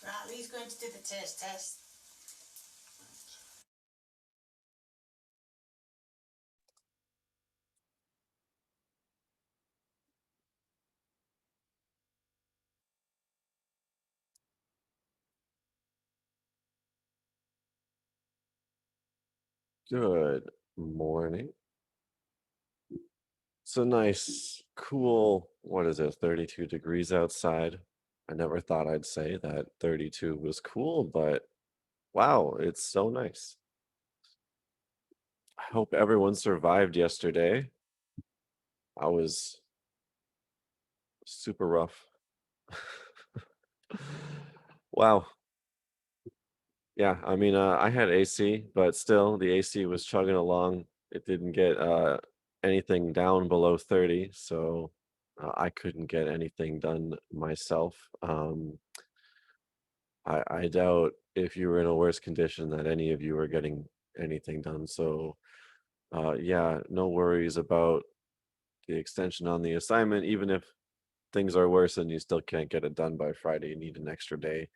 Riley's going to do the test. Good morning. It's a nice, cool, what is it, 32 degrees outside. I never thought I'd say that 32 was cool, but wow, it's so nice. I hope everyone survived yesterday. I was super rough. Wow. Yeah, I mean, I had AC, but still the AC was chugging along. It didn't get anything down below 30, so I couldn't get anything done myself. I doubt if you were in a worse condition that any of you were getting anything done. So, yeah, no worries about the extension on the assignment. Even if things are worse and you still can't get it done by Friday, you need an extra day.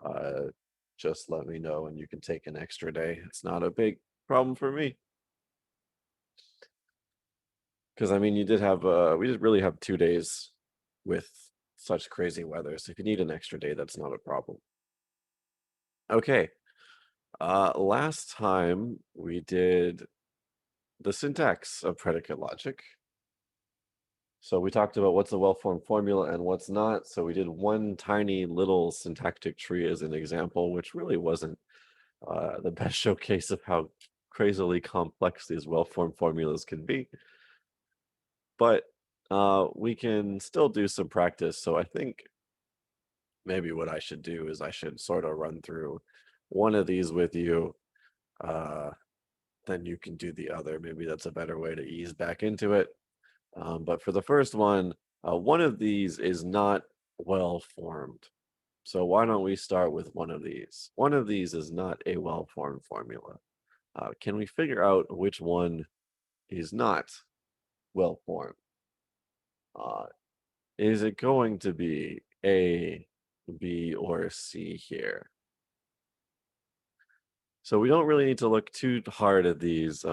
Uh, just let me know and you can take an extra day. It's not a big problem for me. Because I mean, we did really have 2 days with such crazy weather. So if you need an extra day, that's not a problem. Okay. Last time we did the syntax of predicate logic. So we talked about what's a well-formed formula and what's not. So we did one tiny little syntactic tree as an example, which really wasn't the best showcase of how crazily complex these well-formed formulas can be. But we can still do some practice. So I think maybe what I should do is I should sort of run through one of these with you. Uh, then you can do the other. Maybe that's a better way to ease back into it. But for the first one of these is not well formed. So why don't we start with one of these? One of these is not a well formed formula. Can we figure out which one is not well formed? Uh, is it going to be A, B, or C here? So we don't really need to look too hard at these.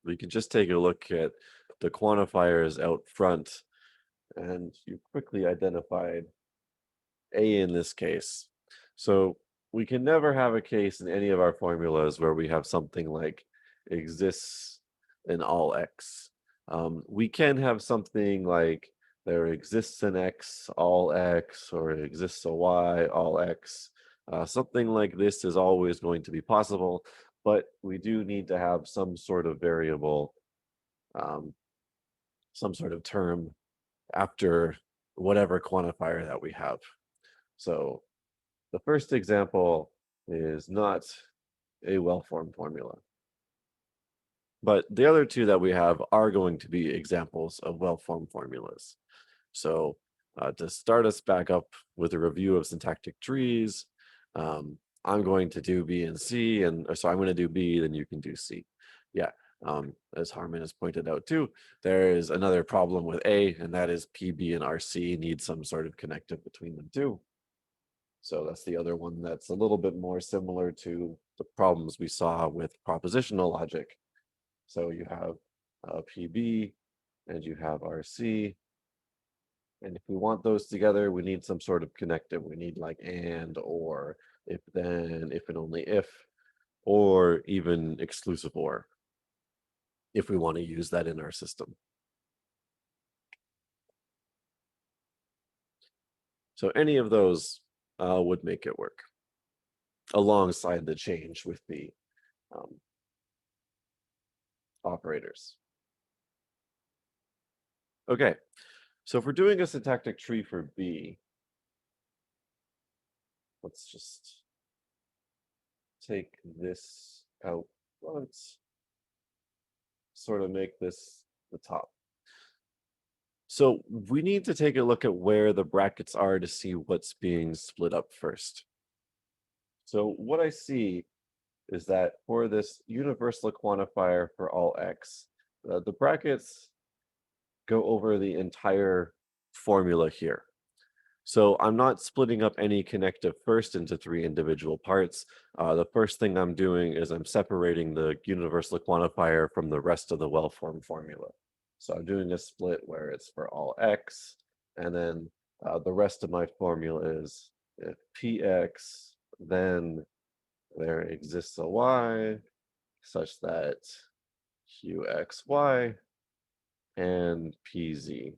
We can just take a look at the quantifiers out front, and you quickly identified A in this case. So we can never have a case in any of our formulas where we have something like exists in all X. We can have something like there exists an X, all X, or exists a Y, all X. Something like this is always going to be possible, but we do need to have some sort of variable, um, some sort of term after whatever quantifier that we have. So the first example is not a well-formed formula. But the other two that we have are going to be examples of well-formed formulas. So to start us back up with a review of syntactic trees, I'm going to do B and C, and so I'm going to do B, then you can do C. Yeah, as Harmon has pointed out too, there is another problem with A, and that is PB and RC need some sort of connective between them too. So that's the other one that's a little bit more similar to the problems we saw with propositional logic. So you have PB and you have RC. And if we want those together, we need some sort of connective. We need like and, or, if then, if and only if, or even exclusive or, if we want to use that in our system. So any of those would make it work alongside the change with the operators. Okay, so if we're doing a syntactic tree for B, let's just take this out front, sort of make this the top. So we need to take a look at where the brackets are to see what's being split up first. So what I see is that for this universal quantifier for all X, the brackets go over the entire formula here. So I'm not splitting up any connective first into three individual parts. The first thing I'm doing is I'm separating the universal quantifier from the rest of the well-formed formula. So I'm doing a split where it's for all x, and then the rest of my formula is if px, then there exists a y such that qxy and pz.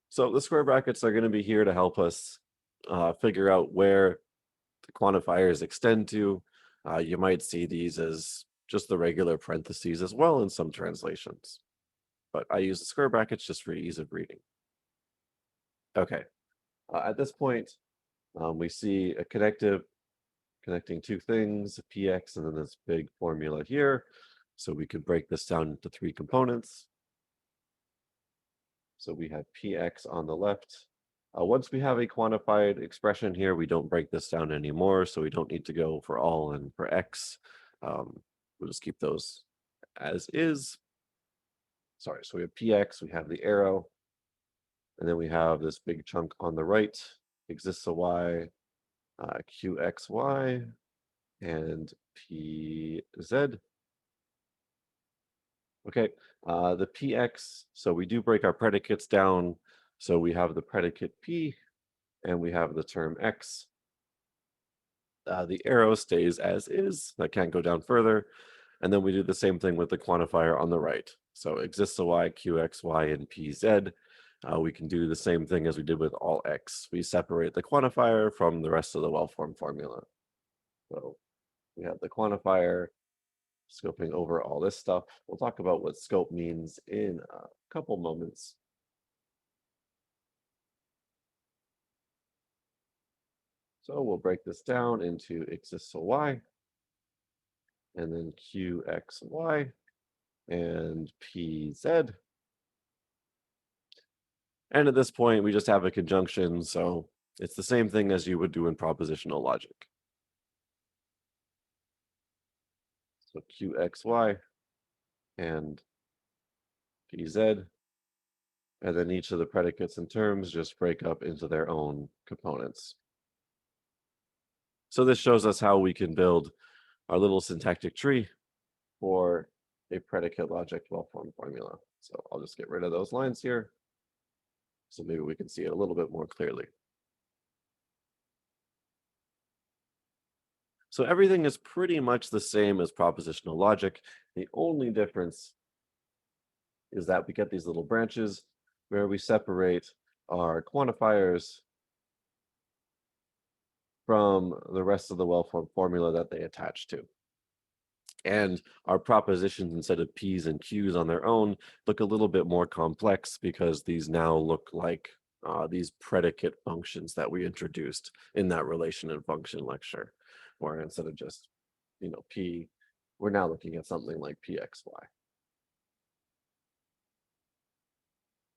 So the square brackets are going to be here to help us figure out where the quantifiers extend to. You might see these as just the regular parentheses as well in some translations, but I use the square brackets just for ease of reading. Okay, at this point, we see a connective connecting two things, px, and then this big formula here. So we could break this down into three components. So we have px on the left. Once we have a quantified expression here, we don't break this down anymore, so we don't need to go for all and for x. We'll just keep those as is. Sorry, so we have px, we have the arrow, and then we have this big chunk on the right, exists a y, qxy, and pz. Okay, the px, so we do break our predicates down. So we have the predicate p, and we have the term x. The arrow stays as is. That can't go down further. And then we do the same thing with the quantifier on the right. So exists a y, qxy, and pz. We can do the same thing as we did with all x. We separate the quantifier from the rest of the well-formed formula. So we have the quantifier scoping over all this stuff. We'll talk about what scope means in a couple moments. So we'll break this down into exists a y, and then qxy, and pz. And at this point, we just have a conjunction, so it's the same thing as you would do in propositional logic. So qxy and pz, and then each of the predicates and terms just break up into their own components. So this shows us how we can build our little syntactic tree for a predicate logic well-formed formula. So I'll just get rid of those lines here, so maybe we can see it a little bit more clearly. So everything is pretty much the same as propositional logic. The only difference is that we get these little branches where we separate our quantifiers from the rest of the well-formed formula that they attach to. And our propositions, instead of P's and Q's on their own, look a little bit more complex because these now look like these predicate functions that we introduced in that relation and function lecture, where instead of just, P, we're now looking at something like PXY.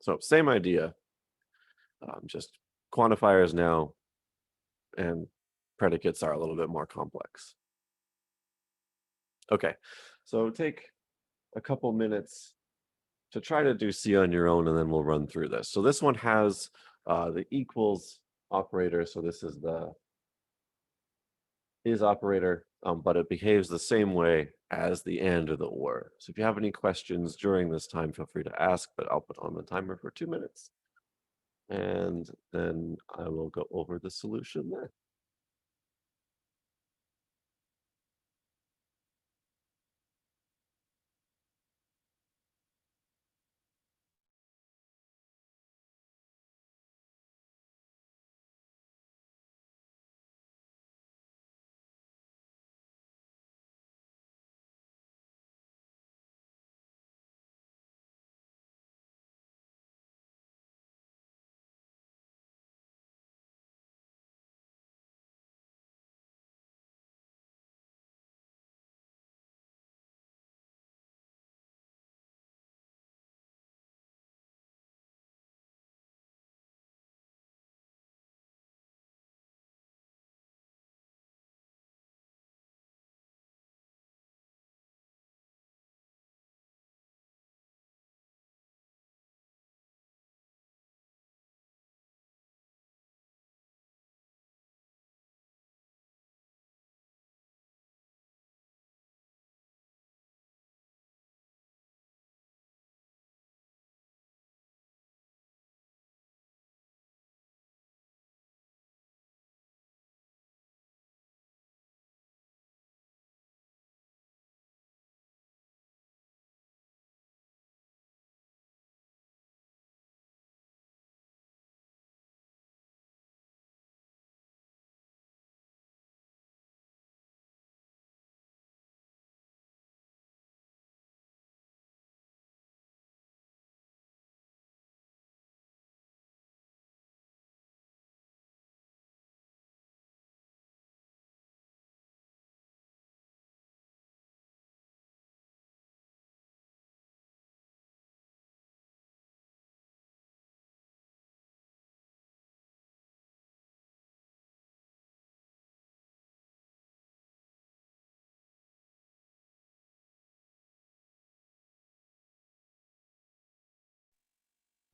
So same idea, just quantifiers now, and predicates are a little bit more complex. Okay, so take a couple minutes to try to do C on your own, and then we'll run through this. So this one has the equals operator. So this is the is operator, but it behaves the same way as the and or the or. So if you have any questions during this time, feel free to ask, but I'll put on the timer for 2 minutes. And then I will go over the solution there.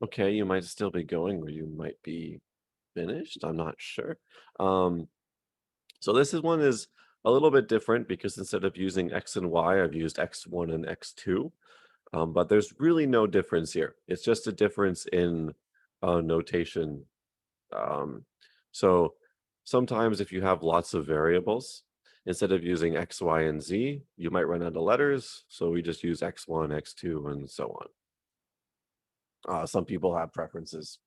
Okay, you might still be going, or you might be finished. I'm not sure. Um, so this is one is a little bit different because instead of using x and y, I've used x1 and x2. But there's really no difference here. It's just a difference in notation. Um, so sometimes if you have lots of variables, instead of using x, y, and z, you might run out of letters. So we just use x1, x2, and so on. Some people have preferences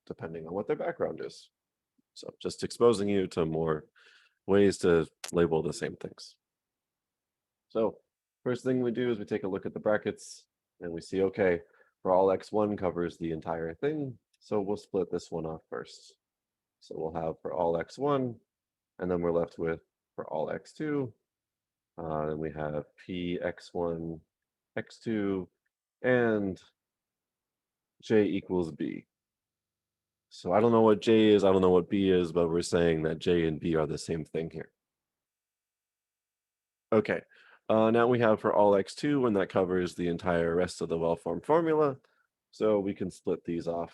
depending on what their background is. So just exposing you to more ways to label the same things. So first thing we do is we take a look at the brackets and we see, okay, for all x1 covers the entire thing. So we'll split this one off first. So we'll have for all x1, and then we're left with for all x2. Then we have p x1, x2, and j equals b. So I don't know what j is, I don't know what b is, but we're saying that j and b are the same thing here. Okay, now we have for all x2, and that covers the entire rest of the well-formed formula. So we can split these off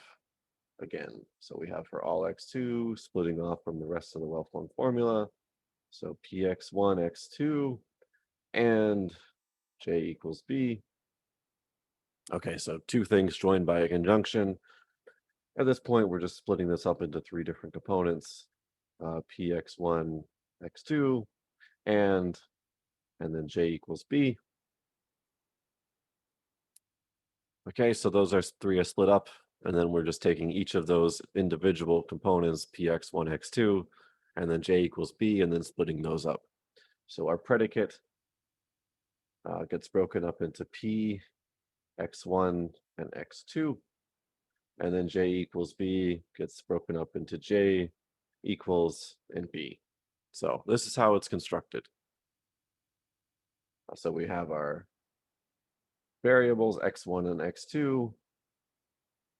again. So we have for all x2 splitting off from the rest of the well-formed formula. So px1, x2, and j equals b. Okay, so two things joined by a conjunction. At this point, we're just splitting this up into three different components, px1, x2, and then j equals b. Okay, so those are three are split up, and then we're just taking each of those individual components, px1, x2, and then j equals b, and then splitting those up. So our predicate gets broken up into p, x1, and x2, and then j equals b gets broken up into j equals and b. So this is how it's constructed. So we have our variables x1 and x2.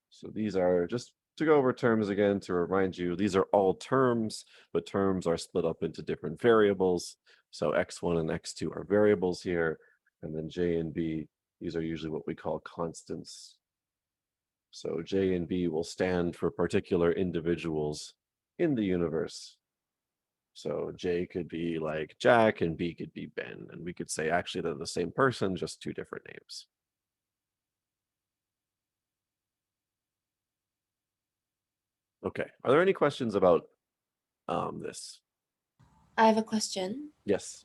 So these are, just to go over terms again, to remind you, these are all terms, but terms are split up into different variables. So x1 and x2 are variables here, and then j and b, these are usually what we call constants. So j and b will stand for particular individuals in the universe. So j could be like Jack and b could be Ben, and we could say actually they're the same person, just two different names. Okay, are there any questions about this? I have a question. Yes.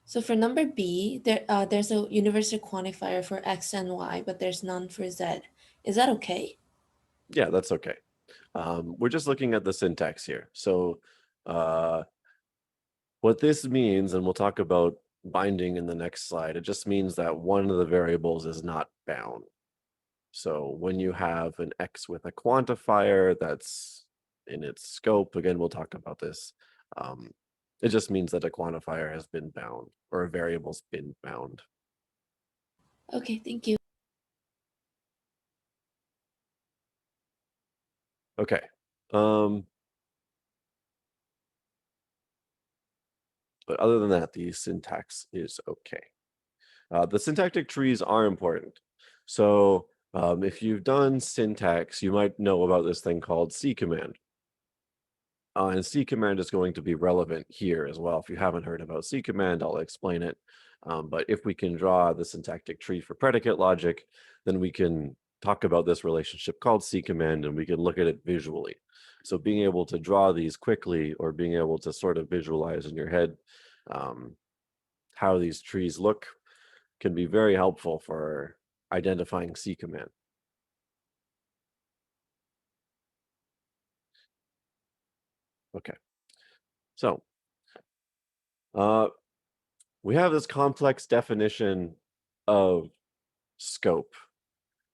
So for number B, there's a universal quantifier for x and y, but there's none for z. Is that okay? Yeah, that's okay. We're just looking at the syntax here. So what this means, and we'll talk about binding in the next slide, it just means that one of the variables is not bound. So when you have an x with a quantifier that's in its scope, again, we'll talk about this. It just means that a quantifier has been bound or a variable's been bound. Okay, thank you. Okay. But other than that, the syntax is okay. The syntactic trees are important. So if you've done syntax, you might know about this thing called C command. And C command is going to be relevant here as well. If you haven't heard about C command, I'll explain it. But if we can draw the syntactic tree for predicate logic, then we can talk about this relationship called C command, and we can look at it visually. So being able to draw these quickly, or being able to sort of visualize in your head how these trees look, can be very helpful for identifying C command. Okay, so we have this complex definition of scope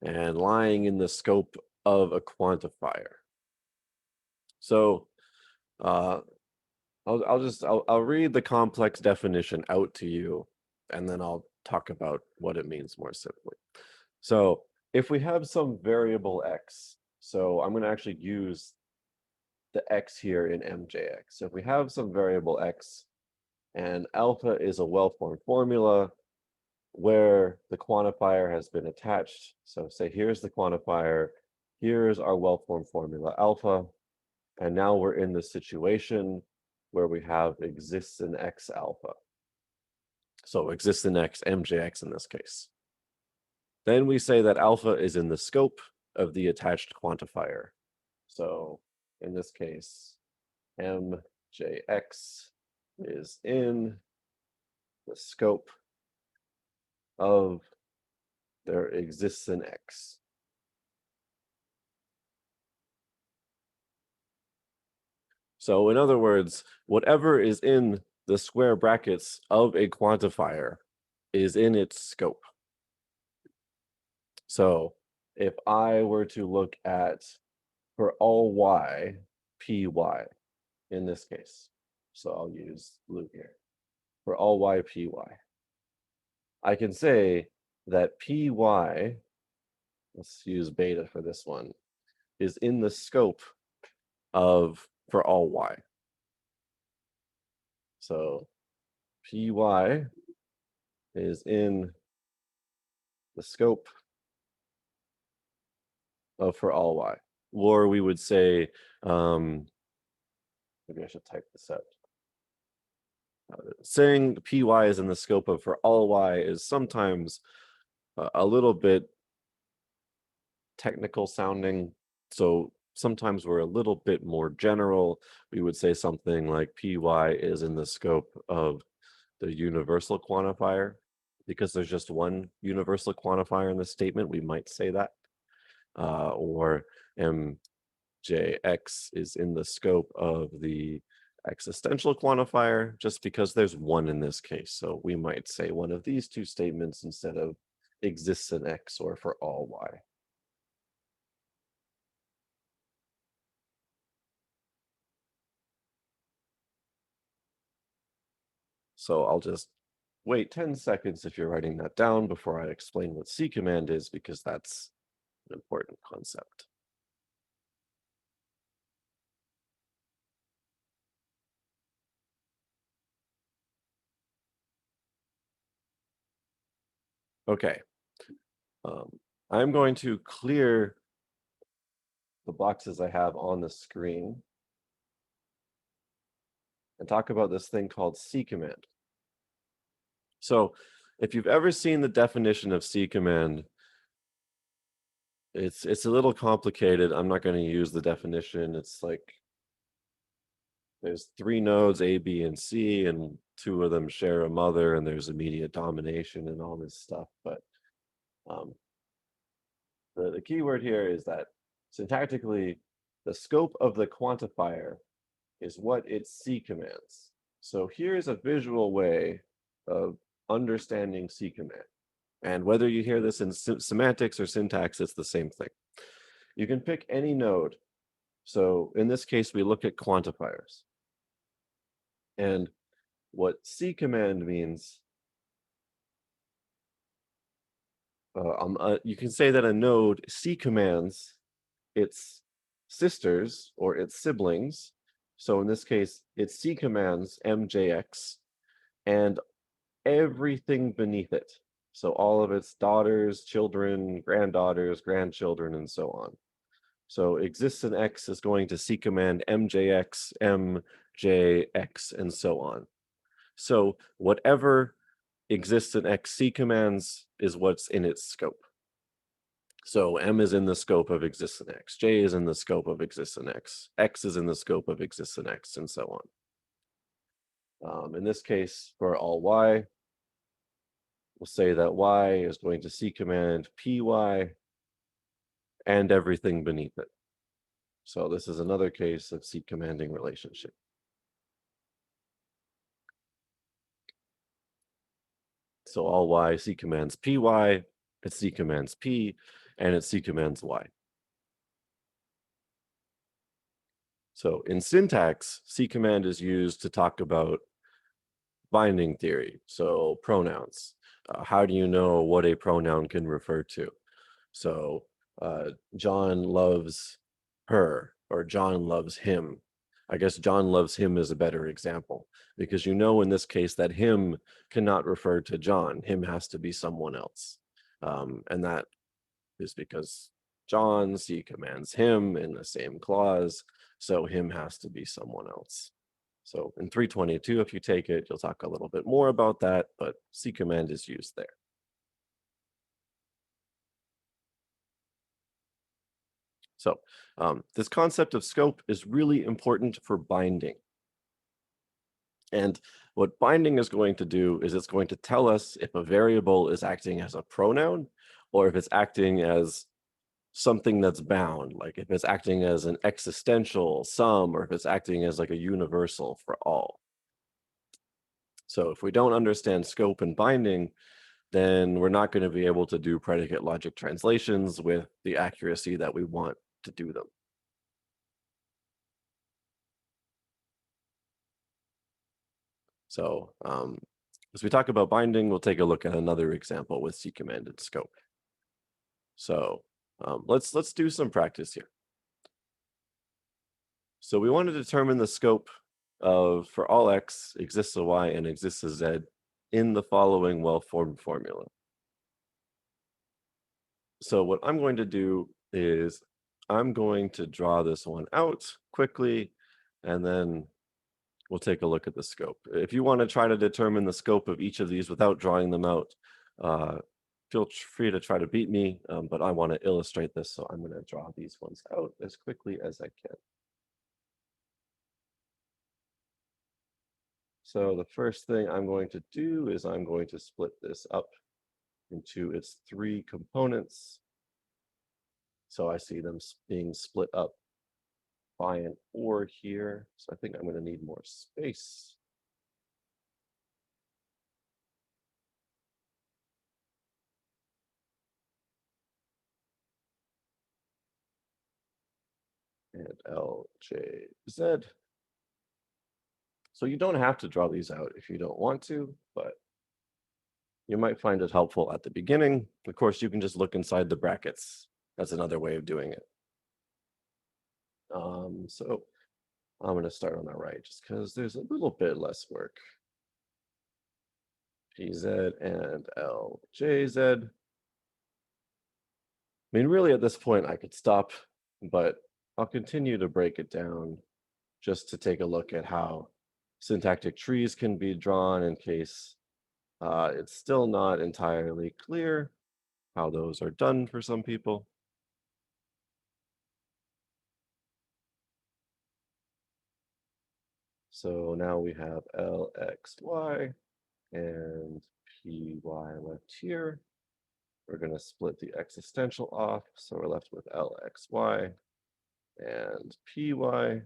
and lying in the scope of a quantifier. So I'll read the complex definition out to you, and then I'll talk about what it means more simply. So if we have some variable x, so I'm going to actually use the x here in mjx. So if we have some variable x, and alpha is a well-formed formula where the quantifier has been attached. So say here's the quantifier, here's our well-formed formula alpha, and now we're in the situation where we have exists in X alpha. So exists in X, MJX in this case. Then we say that alpha is in the scope of the attached quantifier. So in this case, MJX is in the scope of there exists in X. So in other words, whatever is in the square brackets of a quantifier is in its scope. So if I were to look at for all y, py in this case, so I'll use blue here, for all y, py, I can say that py, let's use beta for this one, is in the scope of for all y. So py is in the scope of for all y. Or we would say, maybe I should type this out. Saying py is in the scope of for all y is sometimes a little bit technical sounding. So sometimes we're a little bit more general. We would say something like py is in the scope of the universal quantifier. Because there's just one universal quantifier in the statement, we might say that. Or MJX is in the scope of the existential quantifier, just because there's one in this case. So we might say one of these two statements instead of exists in X or for all y. So I'll just wait 10 seconds if you're writing that down before I explain what C command is, because that's an important concept. Okay. I'm going to clear the boxes I have on the screen and talk about this thing called C command. So if you've ever seen the definition of C command, it's a little complicated. I'm not going to use the definition. It's like there's 3 nodes, A, B, and C, and 2 of them share a mother, and there's immediate domination and all this stuff. But the key word here is that syntactically, the scope of the quantifier is what its C commands. So here's a visual way of understanding C command. And whether you hear this in semantics or syntax, it's the same thing. You can pick any node. So in this case, we look at quantifiers. And what C command means, you can say that a node C commands its sisters or its siblings. So in this case, it C commands MJX and everything beneath it. So all of its daughters, children, granddaughters, grandchildren, and so on. So exists in X is going to C command MJX, MJX, and so on. So whatever exists in X C commands is what's in its scope. So M is in the scope of exists in X, J is in the scope of exists in X, X is in the scope of exists in X, and so on. In this case, for all Y, we'll say that Y is going to C command PY and everything beneath it. So this is another case of C commanding relationship. So all Y C commands PY, it C commands P, and it C commands Y. So in syntax, C command is used to talk about binding theory. So pronouns. How do you know what a pronoun can refer to? So John loves her, or John loves him. I guess John loves him is a better example, because you know in this case that him cannot refer to John. Him has to be someone else. And that is because John, C commands him in the same clause, so him has to be someone else. So in 322, if you take it, you'll talk a little bit more about that, but C command is used there. So this concept of scope is really important for binding. And what binding is going to do is it's going to tell us if a variable is acting as a pronoun or if it's acting as something that's bound, like if it's acting as an existential sum or if it's acting as like a universal for all. So if we don't understand scope and binding, then we're not going to be able to do predicate logic translations with the accuracy that we want to do them. So as we talk about binding, we'll take a look at another example with C command and scope. So let's do some practice here. So we want to determine the scope of for all x exists a y and exists a z in the following well-formed formula. So what I'm going to do is I'm going to draw this one out quickly, and then we'll take a look at the scope. If you want to try to determine the scope of each of these without drawing them out, feel free to try to beat me, but I want to illustrate this, so I'm going to draw these ones out as quickly as I can. So the first thing I'm going to do is I'm going to split this up into its 3 components. So I see them being split up by an or here. So I think I'm going to need more space. And L, J, Z. So you don't have to draw these out if you don't want to, but you might find it helpful at the beginning. Of course, you can just look inside the brackets. That's another way of doing it. So I'm going to start on the right just because there's a little bit less work. GZ and LJZ. I mean, really at this point I could stop, but I'll continue to break it down just to take a look at how syntactic trees can be drawn in case it's still not entirely clear how those are done for some people. So now we have LXY and PY left here. We're going to split the existential off, so we're left with LXY and PY,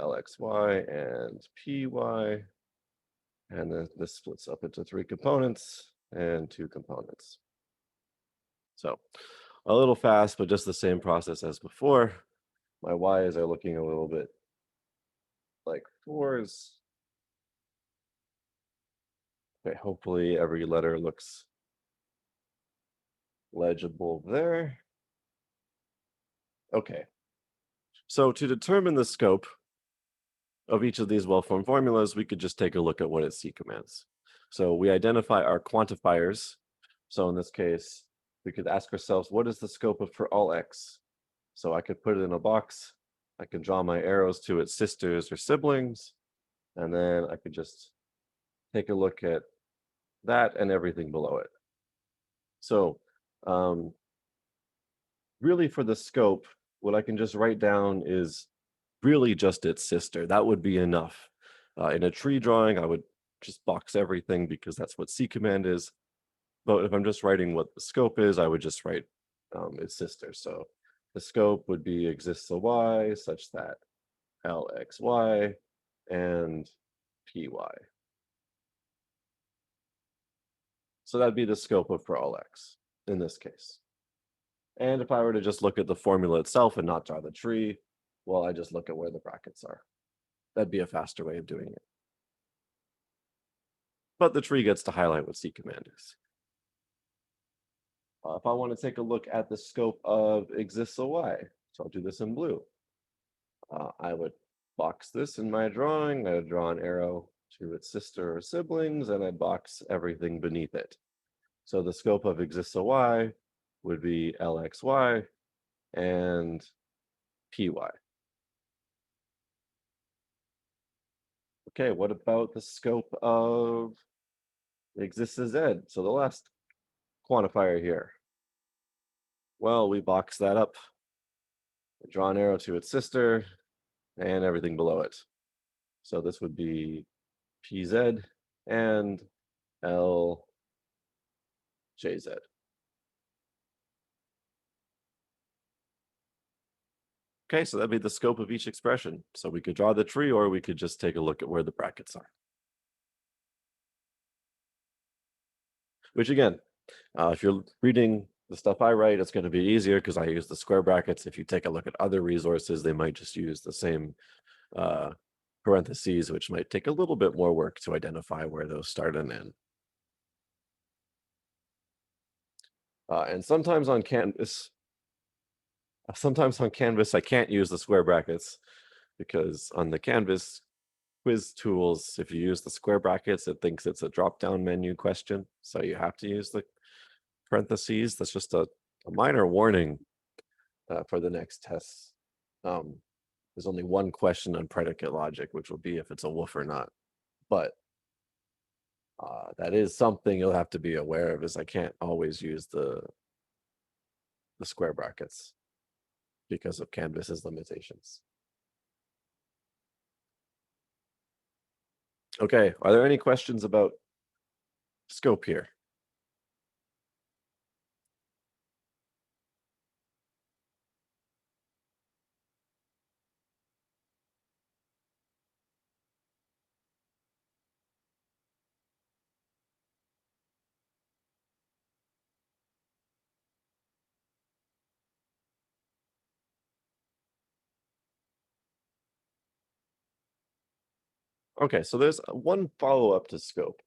LXY and PY, and then this splits up into 3 components and 2 components. So a little fast, but just the same process as before. My Y's are looking a little bit like 4s. Okay, hopefully every letter looks legible there. Okay, so to determine the scope of each of these well-formed formulas, we could just take a look at what its C commands. So we identify our quantifiers. So in this case, we could ask ourselves, what is the scope of for all x? So I could put it in a box. I can draw my arrows to its sisters or siblings, and then I could just take a look at that and everything below it. So really for the scope, what I can just write down is really just its sister. That would be enough. In a tree drawing, I would just box everything because that's what C command is. But if I'm just writing what the scope is, I would just write its sister. So the scope would be exists a y such that LXY and PY. So that'd be the scope of for all x in this case. And if I were to just look at the formula itself and not draw the tree, well, I just look at where the brackets are. That'd be a faster way of doing it. But the tree gets to highlight what C command is. If I want to take a look at the scope of exists a y, so I'll do this in blue. I would box this in my drawing. I would draw an arrow to its sister or siblings, and I'd box everything beneath it. So the scope of exists a y would be LXY and PY. Okay, what about the scope of exists a Z? So the last quantifier here. Well, we box that up, draw an arrow to its sister, and everything below it. So this would be PZ and LJZ. Okay, so that'd be the scope of each expression. So we could draw the tree, or we could just take a look at where the brackets are. Which again, if you're reading the stuff I write, it's going to be easier because I use the square brackets. If you take a look at other resources, they might just use the same parentheses, which might take a little bit more work to identify where those start and end. And sometimes on Canvas, I can't use the square brackets because on the Canvas quiz tools, if you use the square brackets, it thinks it's a drop-down menu question. So you have to use the parentheses. That's just a minor warning for the next tests. There's only one question on predicate logic, which will be if it's a woof or not. But that is something you'll have to be aware of, is I can't always use the square brackets because of Canvas's limitations. Okay, are there any questions about scope here? Okay, so there's one follow-up to scope,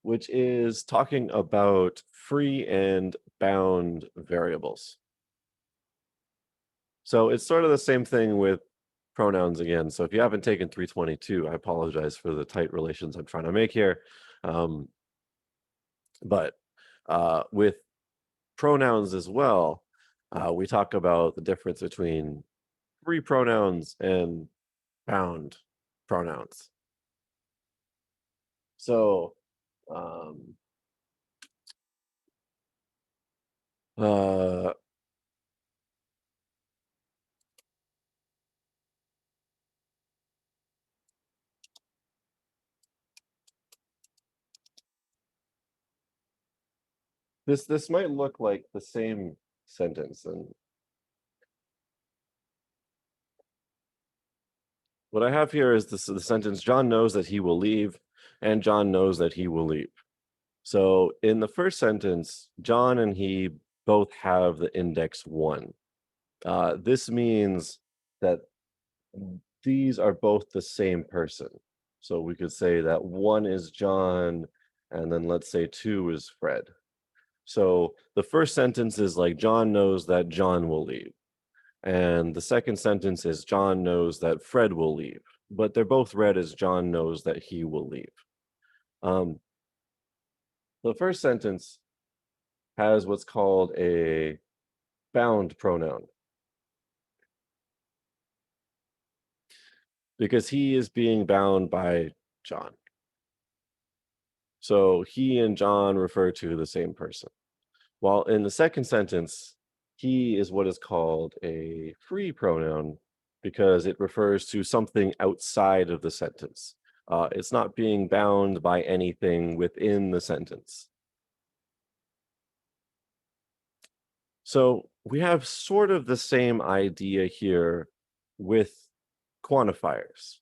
which is talking about free and bound variables. So it's sort of the same thing with pronouns again. So if you haven't taken 322, I apologize for the tight relations I'm trying to make here. But with pronouns as well, we talk about the difference between free pronouns and bound pronouns. So this might look like the same sentence, and what I have here is the sentence, John knows that he will leave, and John knows that he will leave. So in the first sentence, John and he both have the index 1. This means that these are both the same person. So we could say that 1 is John, and then let's say 2 is Fred. So the first sentence is like, John knows that John will leave. And the second sentence is, John knows that Fred will leave. But they're both read as John knows that he will leave. The first sentence has what's called a bound pronoun, because he is being bound by John. So he and John refer to the same person. While in the second sentence, he is what is called a free pronoun because it refers to something outside of the sentence. It's not being bound by anything within the sentence. So we have sort of the same idea here with quantifiers.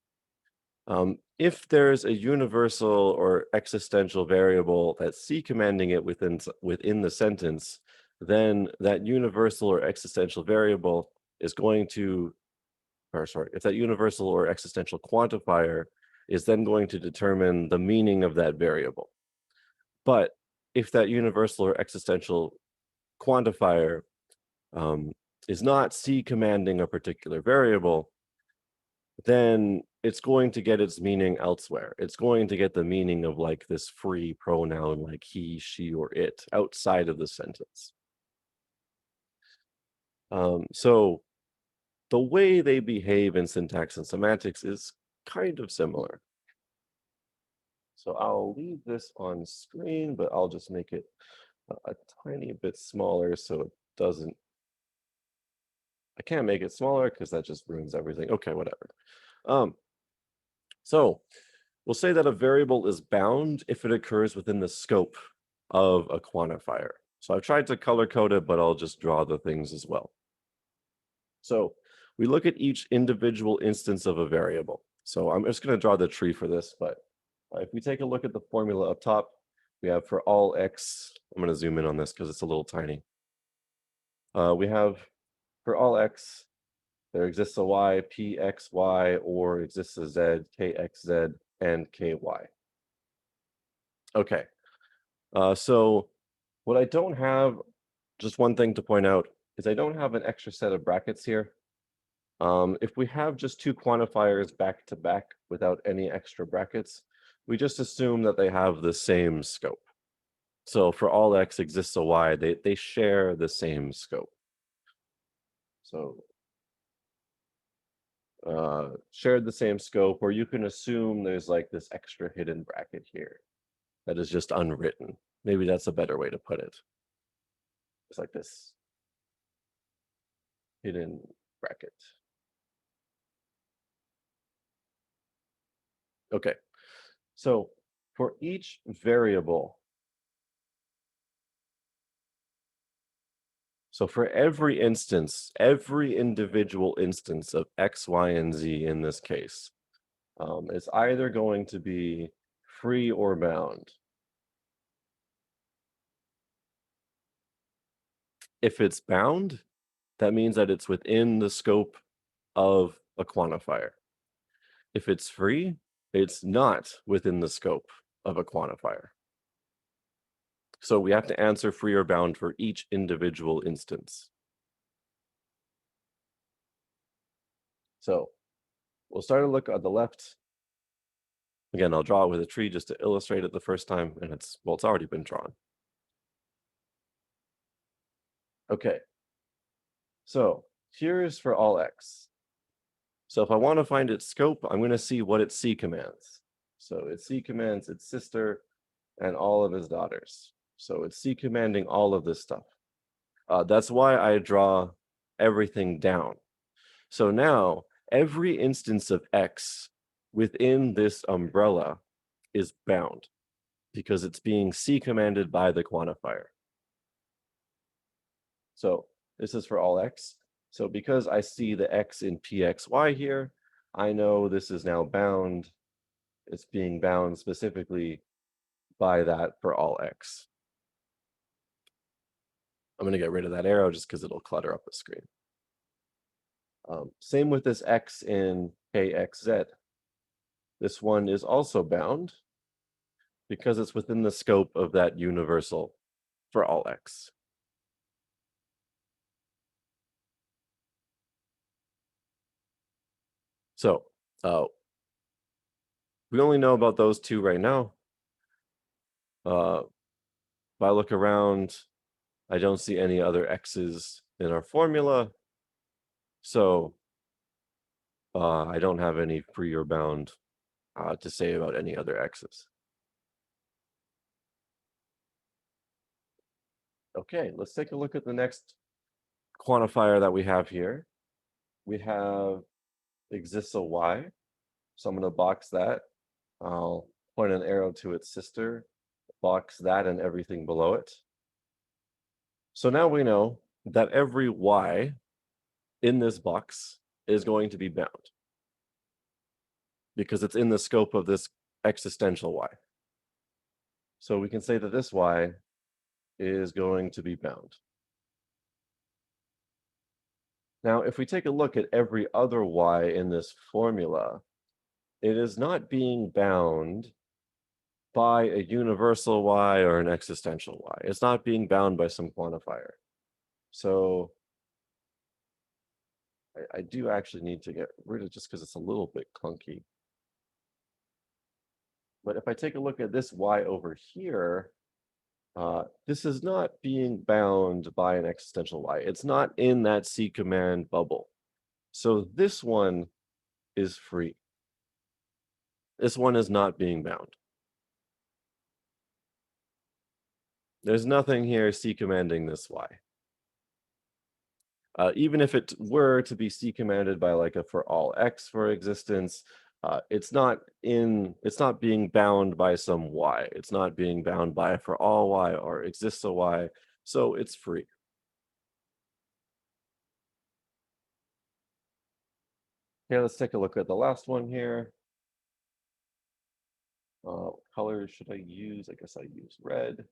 If there's a universal or existential variable that's C commanding it within the sentence, then that universal or existential variable is going to, if that universal or existential quantifier is then going to determine the meaning of that variable. But if that universal or existential quantifier is not C commanding a particular variable, then it's going to get its meaning elsewhere. It's going to get the meaning of like this free pronoun like he, she, or it outside of the sentence. So the way they behave in syntax and semantics is kind of similar. So I'll leave this on screen, but I'll just make it a tiny bit smaller so it doesn't. I can't make it smaller because that just ruins everything. Okay, whatever. So we'll say that a variable is bound if it occurs within the scope of a quantifier. So I've tried to color code it, but I'll just draw the things as well. So we look at each individual instance of a variable. So I'm just going to draw the tree for this, but if we take a look at the formula up top, we have for all x, I'm going to zoom in on this because it's a little tiny. We have for all x, there exists a y, pxy, or exists a z, kxz, and ky. Okay, so what I don't have, just one thing to point out, is I don't have an extra set of brackets here. If we have just two quantifiers back to back without any extra brackets, we just assume that they have the same scope. So for all x exists a y, they share the same scope. So shared the same scope, or you can assume there's like this extra hidden bracket here that is just unwritten. Maybe that's a better way to put it. It's like this hidden bracket. Okay, so for each variable, so for every instance, every individual instance of x, y, and z in this case, it's either going to be free or bound. If it's bound, that means that it's within the scope of a quantifier. If it's free, it's not within the scope of a quantifier. So we have to answer free or bound for each individual instance. So we'll start a look at the left. Again, I'll draw it with a tree just to illustrate it the first time, and it's already been drawn. Okay, so here's for all x. So if I want to find its scope, I'm going to see what its C commands. So its C commands its sister and all of his daughters. So it's C commanding all of this stuff. That's why I draw everything down. So now every instance of x within this umbrella is bound because it's being C commanded by the quantifier. So this is for all x. So because I see the x in pxy here, I know this is now bound. It's being bound specifically by that for all x. I'm going to get rid of that arrow just because it'll clutter up the screen. Same with this x in kxz. This one is also bound because it's within the scope of that universal for all x. So we only know about those two right now. If I look around, I don't see any other x's in our formula. So I don't have any free or bound to say about any other x's. Okay, let's take a look at the next quantifier that we have here. We have exists a y. So I'm going to box that. I'll point an arrow to its sister, box that and everything below it. So now we know that every y in this box is going to be bound because it's in the scope of this existential y. So we can say that this y is going to be bound. Now, if we take a look at every other y in this formula, it is not being bound by a universal y or an existential y. It's not being bound by some quantifier. So I do actually need to get rid of just because it's a little bit clunky. But if I take a look at this y over here, this is not being bound by an existential y. It's not in that C command bubble. So this one is free. This one is not being bound. There's nothing here C commanding this y. Even if it were to be C commanded by like a for all x for existence, it's not being bound by some y. It's not being bound by for all y or exists a y, so it's free. Okay, let's take a look at the last one here. What color should I use? I guess I use red.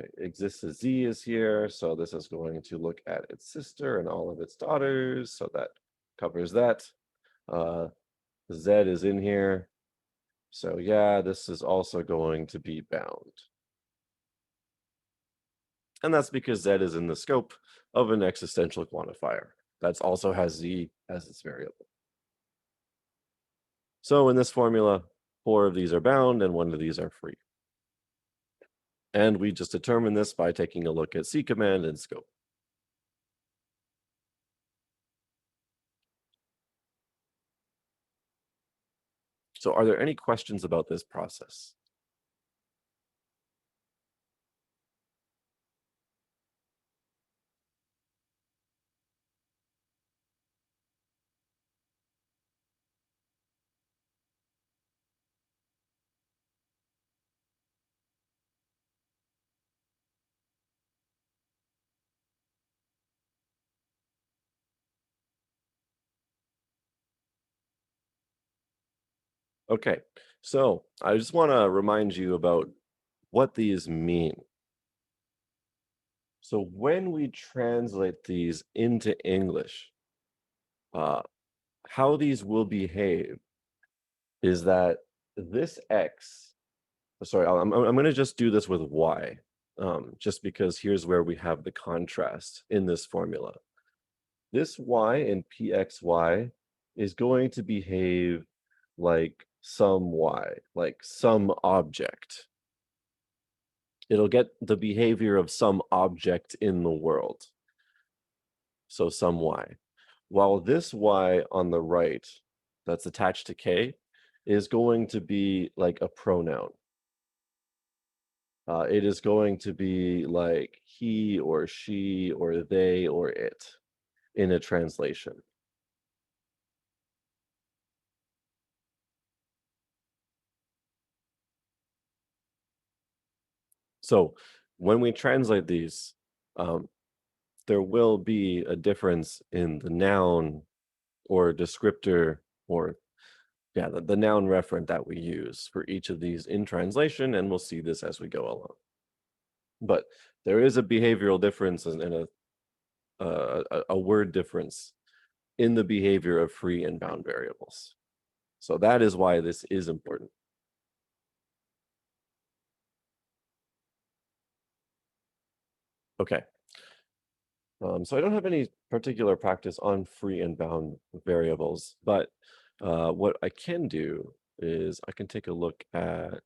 Okay, exists as Z is here, so this is going to look at its sister and all of its daughters, so that covers that. Z is in here, so yeah, this is also going to be bound. And that's because Z is in the scope of an existential quantifier. That also has Z as its variable. So in this formula, 4 of these are bound and 1 of these are free. And we just determine this by taking a look at C command and scope. So are there any questions about this process? Okay, so I just want to remind you about what these mean. So when we translate these into English, how these will behave is that this x, sorry, I'm going to just do this with y, just because here's where we have the contrast in this formula. This y in pxy is going to behave like some y, like some object. It'll get the behavior of some object in the world. So some y. While this y on the right that's attached to k is going to be like a pronoun. It is going to be like he or she or they or it in a translation. So when we translate these, there will be a difference in the noun or descriptor or the noun referent that we use for each of these in translation, and we'll see this as we go along. But there is a behavioral difference and a word difference in the behavior of free and bound variables. So that is why this is important. Okay. So I don't have any particular practice on free and bound variables, but what I can do is I can take a look at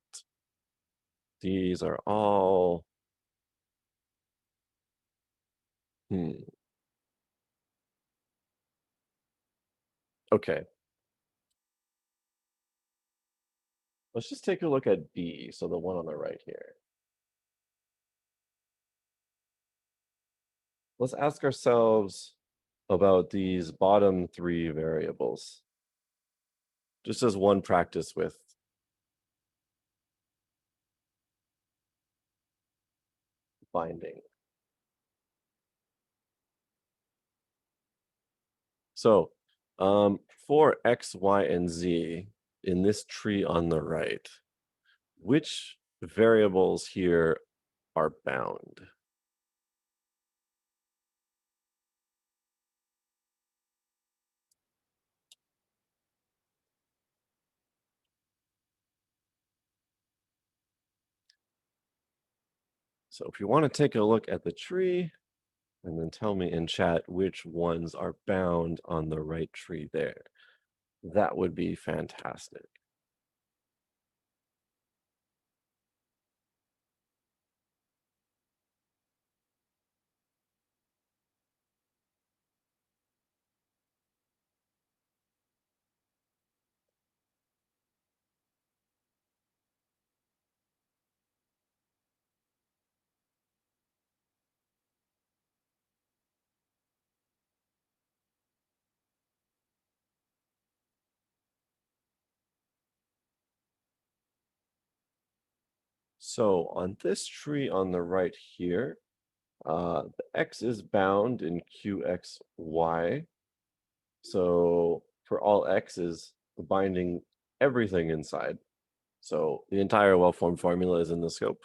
these are all okay. Let's just take a look at B, so the one on the right here. Let's ask ourselves about these bottom 3 variables, just as one practice with binding. So for X, Y, and Z in this tree on the right, which variables here are bound? So if you want to take a look at the tree, And then tell me in chat which ones are bound on the right tree there. That would be fantastic. So on this tree on the right here, the x is bound in qxy. So for all x's, binding everything inside. So the entire well-formed formula is in the scope.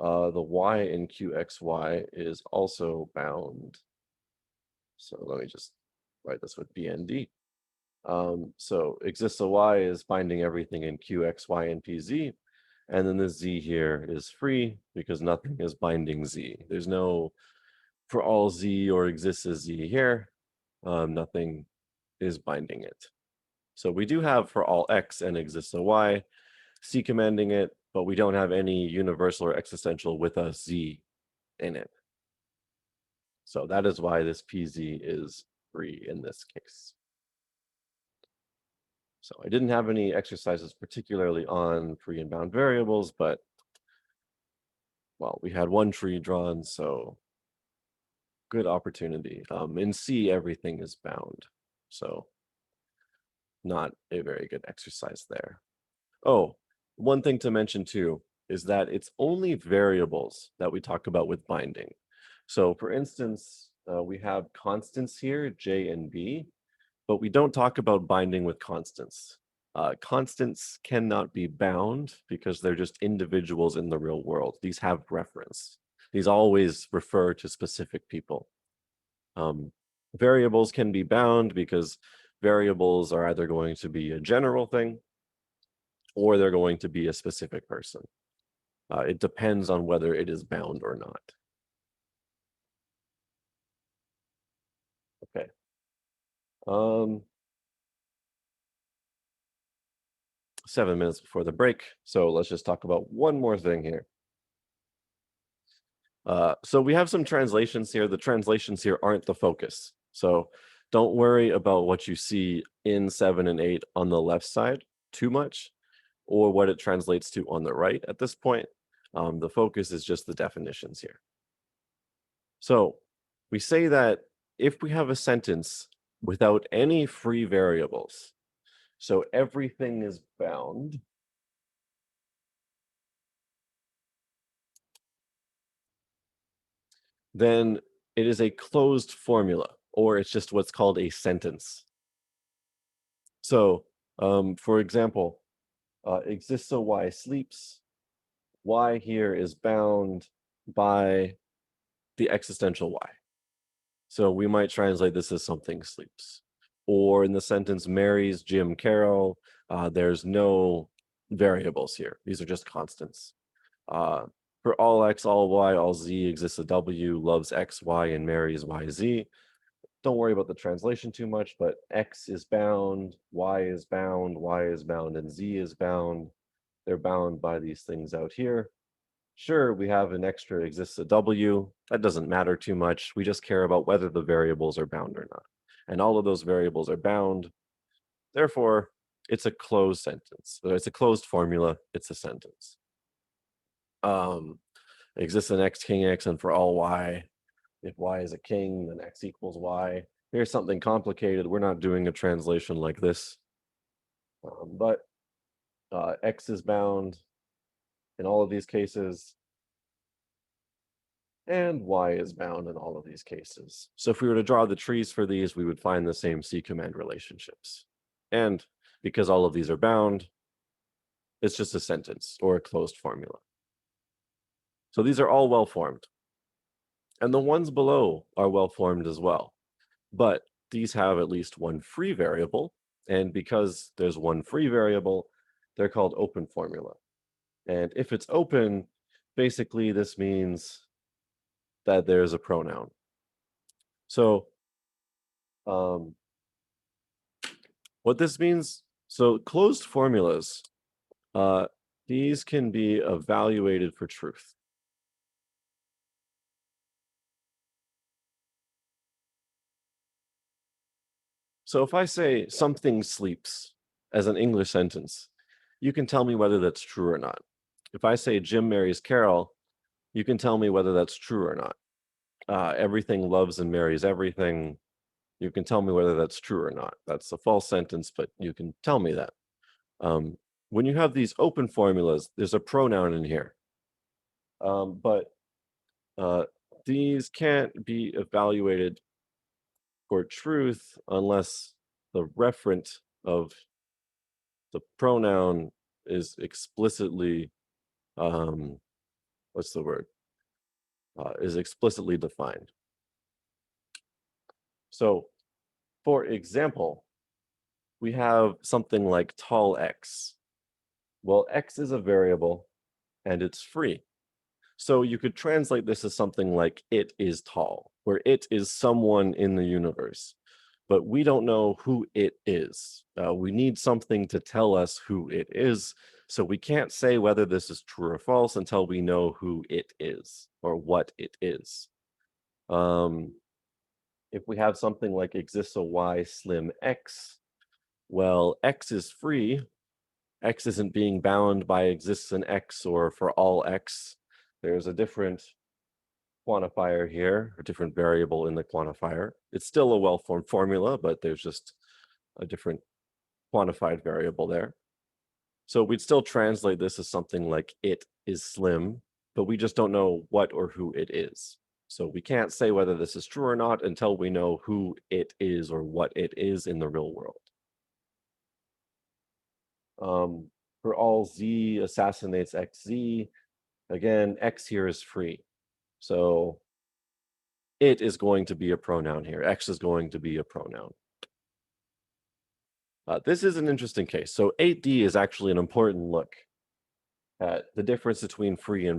The y in qxy is also bound. So let me just write this with bnd. So exists a y is binding everything in q, x, y, and pz. And then the z here is free because nothing is binding z. There's no for all z or exists a z here. Nothing is binding it. So we do have for all x and exists a y, c commanding it, but we don't have any universal or existential with a z in it. So that is why this pz is free in this case. So I didn't have any exercises particularly on free and bound variables, but well, we had one tree drawn, so good opportunity. In C, everything is bound, so not a very good exercise there. Oh, one thing to mention too is that it's only variables that we talk about with binding. So for instance, we have constants here, J and B, but we don't talk about binding with constants. Constants cannot be bound because they're just individuals in the real world. These have reference. These always refer to specific people. Variables can be bound because variables are either going to be a general thing or they're going to be a specific person. It depends on whether it is bound or not. Okay. 7 minutes before the break, so let's just talk about one more thing here. So we have some translations here. The translations here aren't the focus. So don't worry about what you see in 7 and 8 on the left side too much, or what it translates to on the right at this point. The focus is just the definitions here. So we say that if we have a sentence without any free variables, so everything is bound, then it is a closed formula, or it's just what's called a sentence. So, for example, exists a y sleeps. Y here is bound by the existential y. So we might translate this as something sleeps. Or in the sentence, marries Jim Carroll, there's no variables here. These are just constants. For all x, all y, all z exists a w, loves x, y, and marries y, z. Don't worry about the translation too much, but x is bound, y is bound, y is bound, and z is bound. They're bound by these things out here. Sure, we have an extra exists a w. That doesn't matter too much. We just care about whether the variables are bound or not. And all of those variables are bound. Therefore, it's a closed sentence. It's a closed formula. It's a sentence. Exists an x, king x, and for all y, if y is a king, then x equals y. Here's something complicated. We're not doing a translation like this. But x is bound in all of these cases, and y is bound in all of these cases. So if we were to draw the trees for these, we would find the same C command relationships. And because all of these are bound, it's just a sentence or a closed formula. So these are all well-formed. And the ones below are well-formed as well. But these have at least one free variable. And because there's one free variable, they're called open formula. And if it's open, basically this means that there's a pronoun. So what this means, so closed formulas, these can be evaluated for truth. So if I say something sleeps as an English sentence, you can tell me whether that's true or not. If I say Jim marries Carol, you can tell me whether that's true or not. Everything loves and marries everything. You can tell me whether that's true or not. That's a false sentence, but you can tell me that. When you have these open formulas, there's a pronoun in here. But these can't be evaluated for truth unless the referent of the pronoun is explicitly, what's the word? Is explicitly defined. So, for example, we have something like tall x. Well, x is a variable and it's free. So you could translate this as something like it is tall, where it is someone in the universe. But we don't know who it is. We need something to tell us who it is. So we can't say whether this is true or false until we know who it is or what it is. If we have something like exists a y slim x, well, x is free. X isn't being bound by exists in x or for all x. There's a different quantifier here, a different variable in the quantifier. It's still a well-formed formula, but there's just a different quantified variable there. So we'd still translate this as something like it is slim, but we just don't know what or who it is. So we can't say whether this is true or not until we know who it is or what it is in the real world. For all z assassinates xz, again, x here is free. So it is going to be a pronoun here. X is going to be a pronoun. This is an interesting case. So 8D is actually an important look at the difference between free and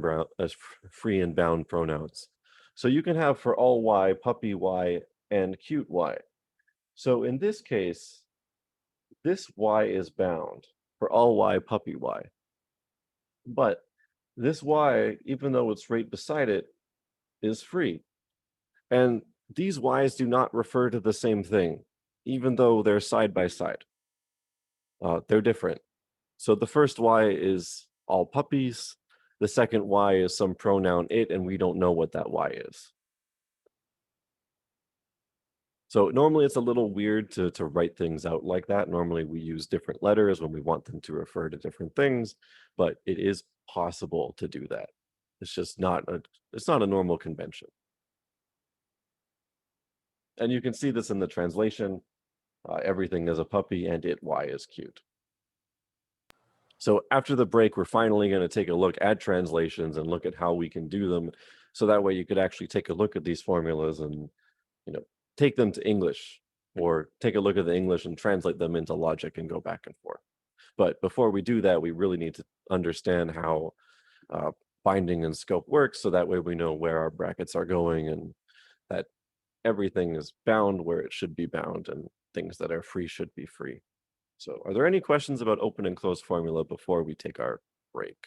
bound pronouns. So you can have for all y, puppy y, and cute y. So in this case, this y is bound for all y, puppy y. But this y, even though it's right beside it, is free. And these y's do not refer to the same thing, even though they're side by side. They're different. So the first y is all puppies. The second y is some pronoun it, and we don't know what that y is. So normally it's a little weird to write things out like that. Normally we use different letters when we want them to refer to different things, but it is possible to do that. It's just not a normal convention. And you can see this in the translation. Everything is a puppy and it y is cute. So after the break, we're finally going to take a look at translations and look at how we can do them. So that way you could actually take a look at these formulas and, take them to English, or take a look at the English and translate them into logic and go back and forth. But before we do that, we really need to understand how binding and scope works. So that way we know where our brackets are going and that everything is bound where it should be bound and things that are free should be free. So are there any questions about open and closed formula before we take our break?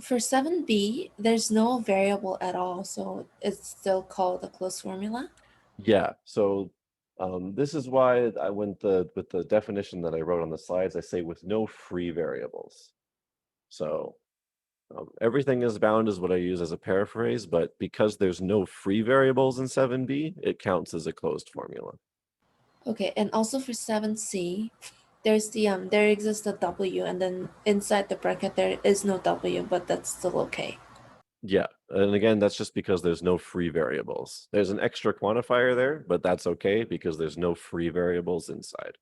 For 7b, there's no variable at all, so it's still called a closed formula. Yeah, so this is why I went with the definition that I wrote on the slides. I say with no free variables. So everything is bound is what I use as a paraphrase, but because there's no free variables in 7b, it counts as a closed formula. Okay, and also for 7c, there's there exists a W, and then inside the bracket there is no W, but that's still okay. Yeah, and again, that's just because there's no free variables. There's an extra quantifier there, but that's okay because there's no free variables inside.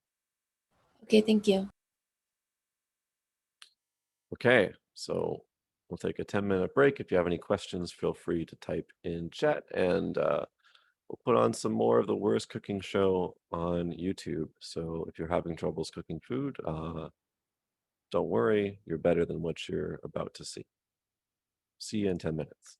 Okay, thank you. Okay, so we'll take a 10-minute break. If you have any questions, feel free to type in chat, and we'll put on some more of the Worst Cooking Show on YouTube. So if you're having troubles cooking food, don't worry, you're better than what you're about to see. See you in 10 minutes.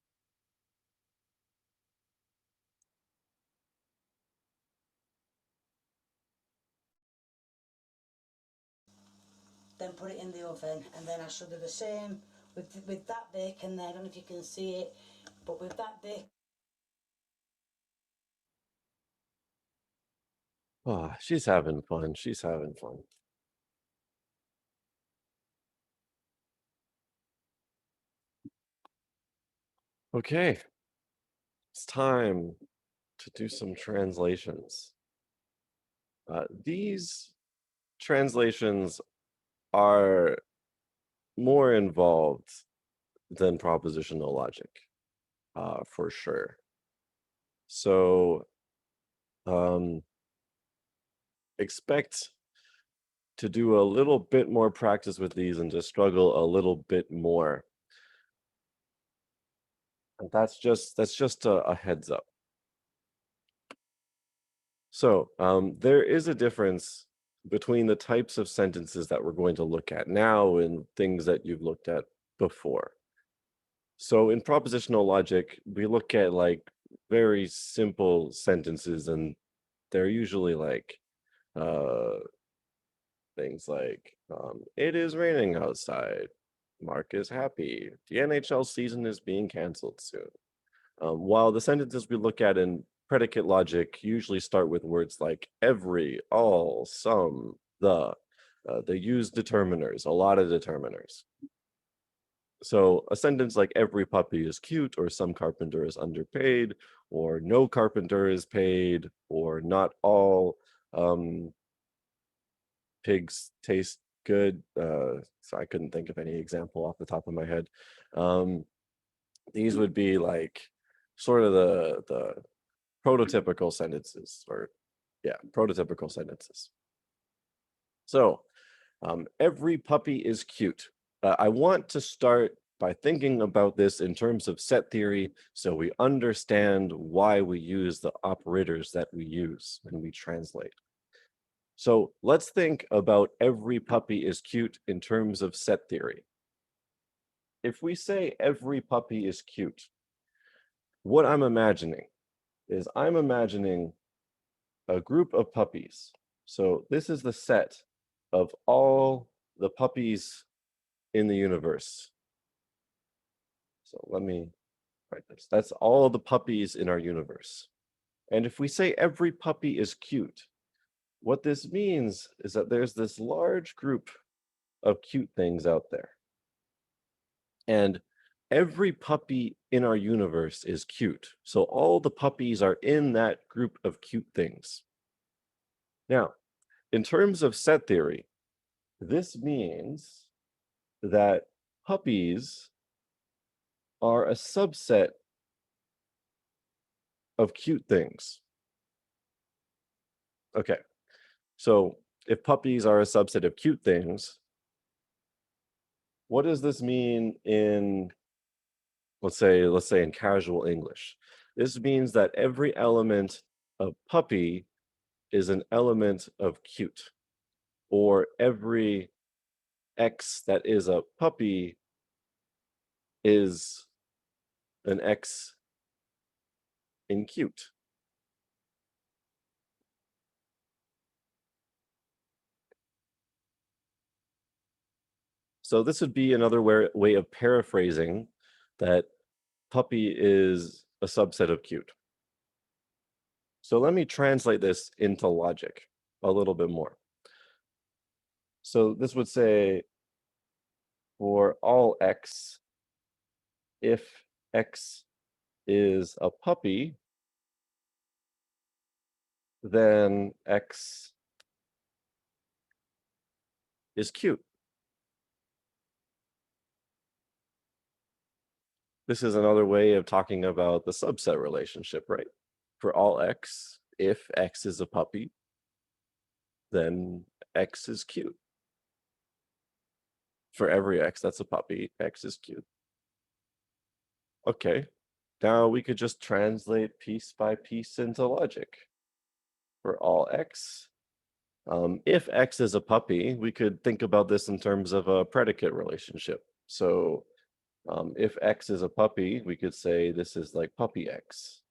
then put it in the oven, and then I should do the same with that bacon there. I don't know if you can see it, but with that bacon. Oh, she's having fun. She's having fun. Okay, it's time to do some translations. These translations are more involved than propositional logic, for sure. So expect to do a little bit more practice with these and to struggle a little bit more. And that's just a heads up. So there is a difference between the types of sentences that we're going to look at now and things that you've looked at before. So in propositional logic, we look at like very simple sentences, and they're usually like things like it is raining outside, Mark is happy, the NHL season is being canceled soon. While the sentences we look at in predicate logic usually start with words like every, all, some, the. They use determiners, a lot of determiners. So a sentence like every puppy is cute, or some carpenter is underpaid, or no carpenter is paid, or not all pigs taste good. So I couldn't think of any example off the top of my head. These would be like sort of the prototypical sentences, or yeah, prototypical sentences. So every puppy is cute. I want to start by thinking about this in terms of set theory, so we understand why we use the operators that we use when we translate. So let's think about every puppy is cute in terms of set theory. If we say every puppy is cute, what I'm imagining is I'm imagining a group of puppies. So this is the set of all the puppies in the universe. So let me write this. That's all the puppies in our universe. And if we say every puppy is cute, what this means is that there's this large group of cute things out there. And every puppy in our universe is cute. So all the puppies are in that group of cute things. Now, in terms of set theory, this means that puppies are a subset of cute things. Okay, so if puppies are a subset of cute things, what does this mean in, let's say in casual English? This means that every element of puppy is an element of cute, or every X that is a puppy is an X in cute. So this would be another way of paraphrasing that puppy is a subset of cute. So let me translate this into logic a little bit more. So this would say, for all X, if X is a puppy, then X is cute. This is another way of talking about the subset relationship, right? For all X, if X is a puppy, then X is cute. For every X that's a puppy, X is cute. Okay, now we could just translate piece by piece into logic. For all X, if X is a puppy, we could think about this in terms of a predicate relationship. So if X is a puppy, we could say this is like puppy X.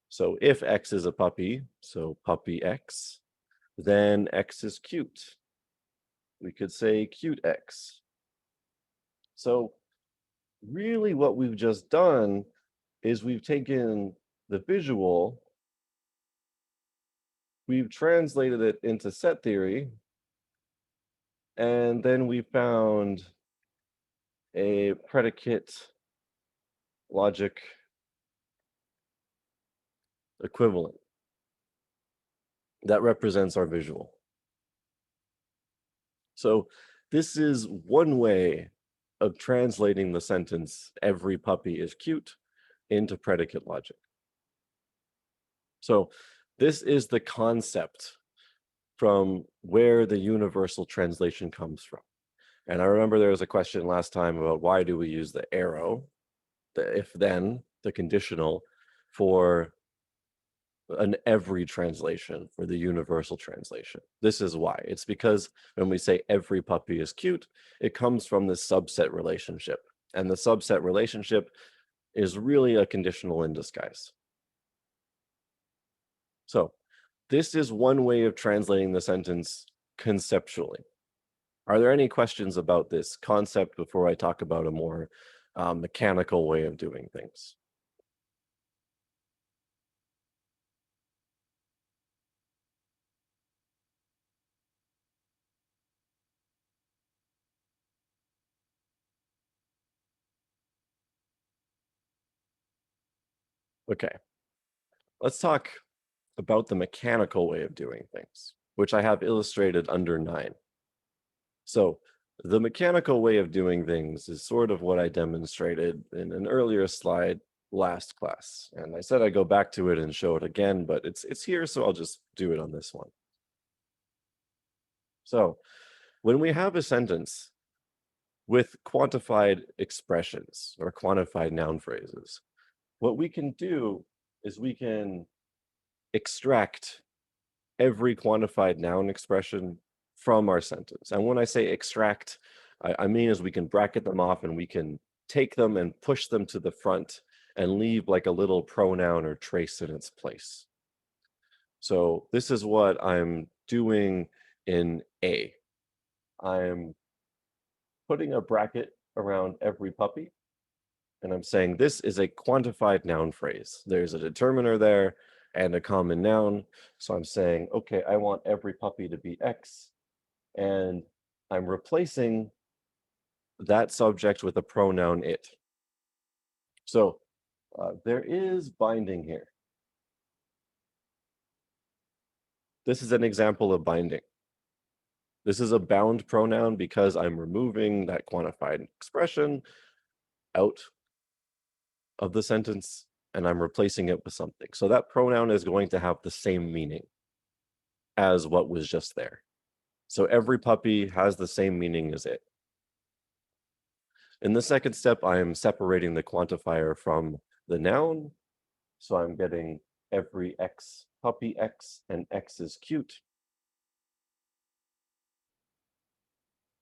So if X is a puppy, so puppy X, then X is cute. we could say cute X. So really what we've just done is we've taken the visual, we've translated it into set theory, and then we found a predicate logic equivalent that represents our visual. So this is one way of translating the sentence, every puppy is cute, into predicate logic. So this is the concept from where the universal translation comes from. And I remember there was a question last time about why do we use the arrow, the if then, the conditional, for an every translation, for the universal translation. This is why. It's because when we say every puppy is cute, it comes from this subset relationship. And the subset relationship is really a conditional in disguise. So this is one way of translating the sentence conceptually. Are there any questions about this concept before I talk about a more mechanical way of doing things? Okay, let's talk about the mechanical way of doing things, which I have illustrated under 9. So the mechanical way of doing things is sort of what I demonstrated in an earlier slide last class. And I said I'd go back to it and show it again, but it's here, so I'll just do it on this one. So when we have a sentence with quantified expressions or quantified noun phrases, what we can do is we can extract every quantified noun expression from our sentence. And when I say extract, I mean is we can bracket them off and we can take them and push them to the front and leave like a little pronoun or trace in its place. So this is what I'm doing in A. I'm putting a bracket around every puppy, and I'm saying this is a quantified noun phrase. There's a determiner there and a common noun. So I'm saying, okay, I want every puppy to be X, and I'm replacing that subject with a pronoun it. So there is binding here. This is an example of binding. This is a bound pronoun because I'm removing that quantified expression out of the sentence and I'm replacing it with something. So that pronoun is going to have the same meaning as what was just there. So every puppy has the same meaning as it. In the second step, I am separating the quantifier from the noun. So I'm getting every X, puppy X, and X is cute.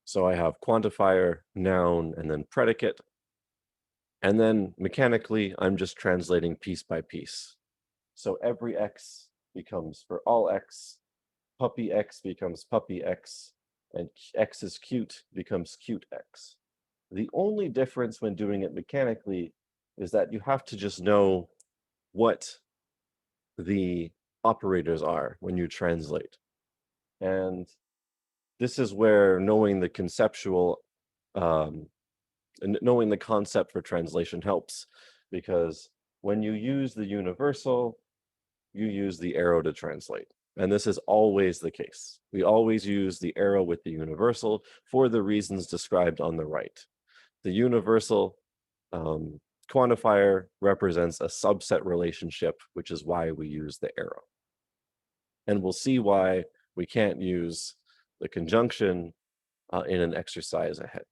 So I have quantifier, noun, and then predicate. And then mechanically, I'm just translating piece by piece. So every X becomes for all X, puppy X becomes puppy X, and X is cute becomes cute X. The only difference when doing it mechanically is that you have to just know what the operators are when you translate. And this is where knowing the conceptual and knowing the concept for translation helps, because when you use the universal, you use the arrow to translate. And this is always the case. We always use the arrow with the universal for the reasons described on the right. The universal quantifier represents a subset relationship, which is why we use the arrow. And we'll see why we can't use the conjunction in an exercise ahead.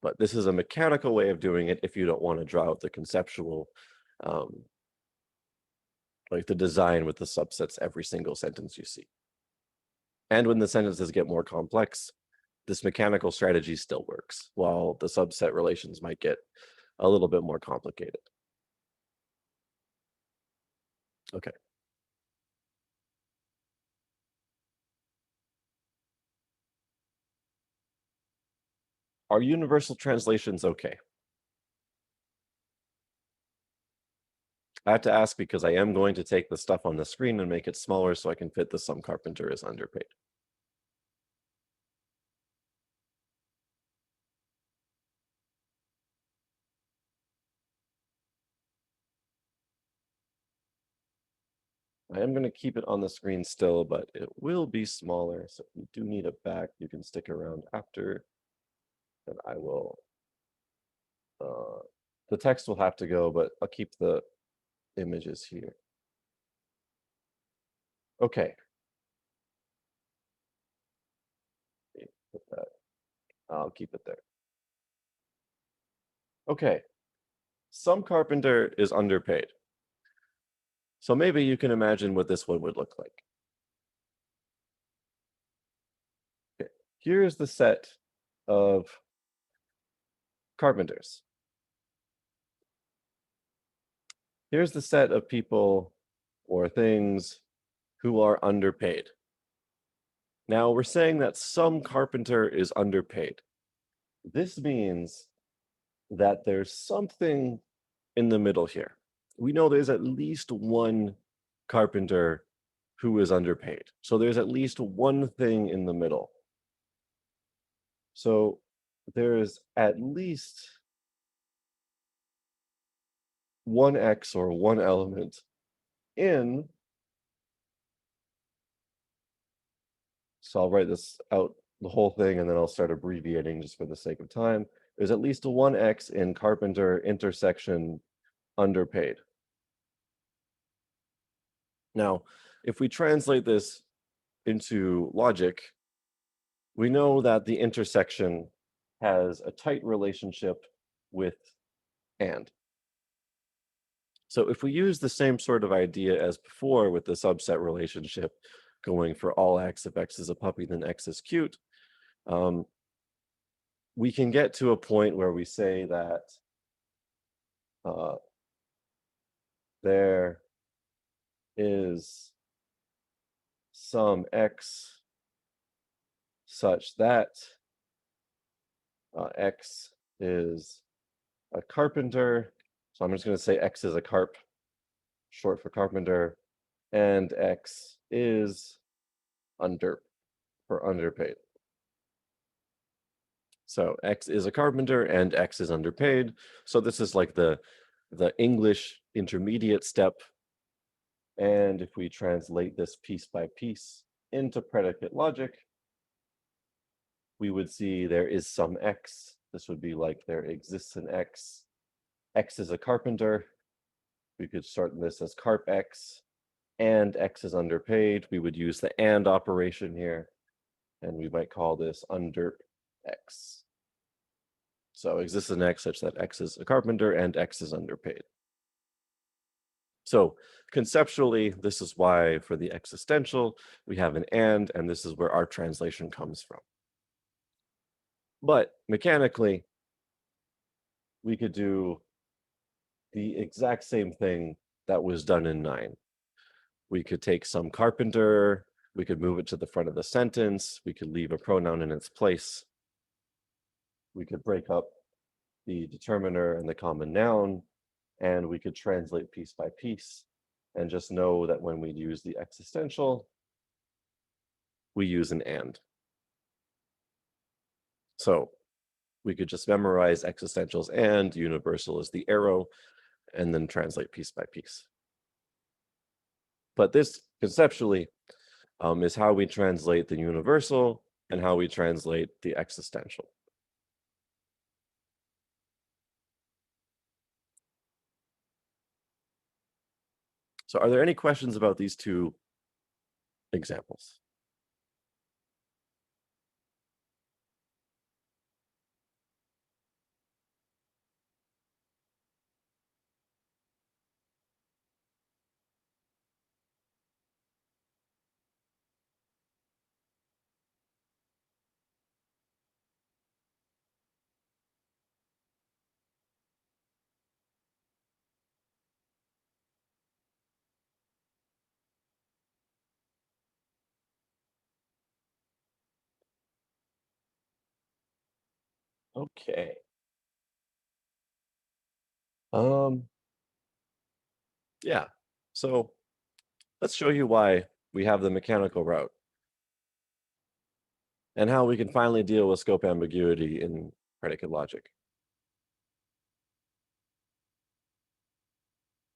But this is a mechanical way of doing it if you don't want to draw out the conceptual, like the design with the subsets every single sentence you see. And when the sentences get more complex, this mechanical strategy still works, while the subset relations might get a little bit more complicated. Okay. Are universal translations okay? I have to ask because I am going to take the stuff on the screen and make it smaller so I can fit the some carpenter is underpaid. I am going to keep it on the screen still, but it will be smaller. So if you do need it back, you can stick around after. And I will, the text will have to go, but I'll keep the images here. Okay. Put that. I'll keep it there. Okay. Some carpenter is underpaid. So maybe you can imagine what this one would look like. Okay. Here's the set of carpenters. Here's the set of people or things who are underpaid. Now we're saying that some carpenter is underpaid. This means that there's something in the middle here. We know there's at least one carpenter who is underpaid. So there's at least one thing in the middle. So there's at least one X or one element in, so I'll write this out, the whole thing, and then I'll start abbreviating just for the sake of time. There's at least one X in carpenter intersection underpaid. Now, if we translate this into logic, we know that the intersection has a tight relationship with and. So if we use the same sort of idea as before with the subset relationship, going for all X, if X is a puppy, then X is cute, we can get to a point where we say that there is some X such that X is a carpenter. So I'm just going to say X is a carp, short for carpenter, and X is underpaid. So X is a carpenter and X is underpaid. So this is like the English intermediate step. And if we translate this piece by piece into predicate logic, we would see there is some X. This would be like there exists an X. X is a carpenter. We could shorten this as carp X, and X is underpaid. We would use the and operation here, and we might call this under X. So exists an X such that X is a carpenter and X is underpaid. So conceptually, this is why for the existential, we have an and this is where our translation comes from. But mechanically, we could do the exact same thing that was done in 9. We could take some carpenter, we could move it to the front of the sentence, we could leave a pronoun in its place. We could break up the determiner and the common noun, and we could translate piece by piece and just know that when we use the existential, we use an and. So we could just memorize existentials and universal is the arrow, and then translate piece by piece. But this conceptually is how we translate the universal and how we translate the existential. So are there any questions about these two examples? Okay. Yeah. So let's show you why we have the mechanical route and how we can finally deal with scope ambiguity in predicate logic.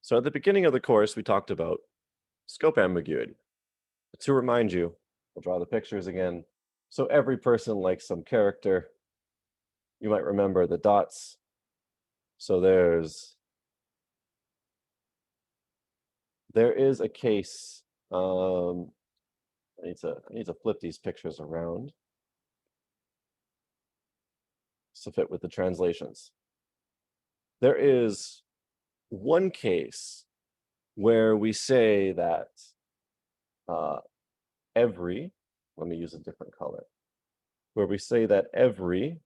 So at the beginning of the course, we talked about scope ambiguity. To remind you, I'll draw the pictures again. So every person likes some character. You might remember the dots. So there is a case. I need to flip these pictures around to fit with the translations. There is one case where we say that every, let me use a different color, where we say that every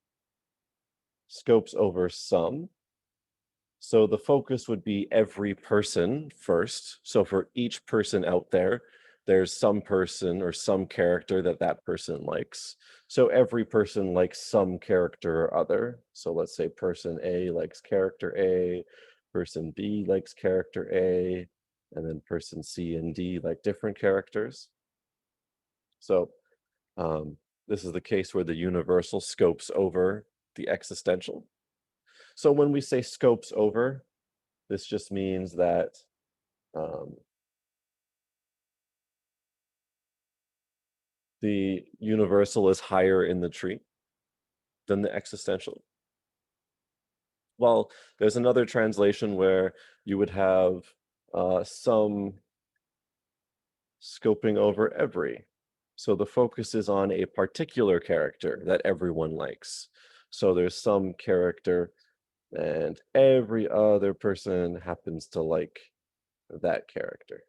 scopes over some. So the focus would be every person first. So for each person out there, there's some person or some character that that person likes. So every person likes some character or other. So let's say person A likes character A, person B likes character A, and then person C and D like different characters. So this is the case where the universal scopes over the existential. So when we say scopes over, this just means that the universal is higher in the tree than the existential. Well, there's another translation where you would have some scoping over every. So the focus is on a particular character that everyone likes. So there's some character and every other person happens to like that character.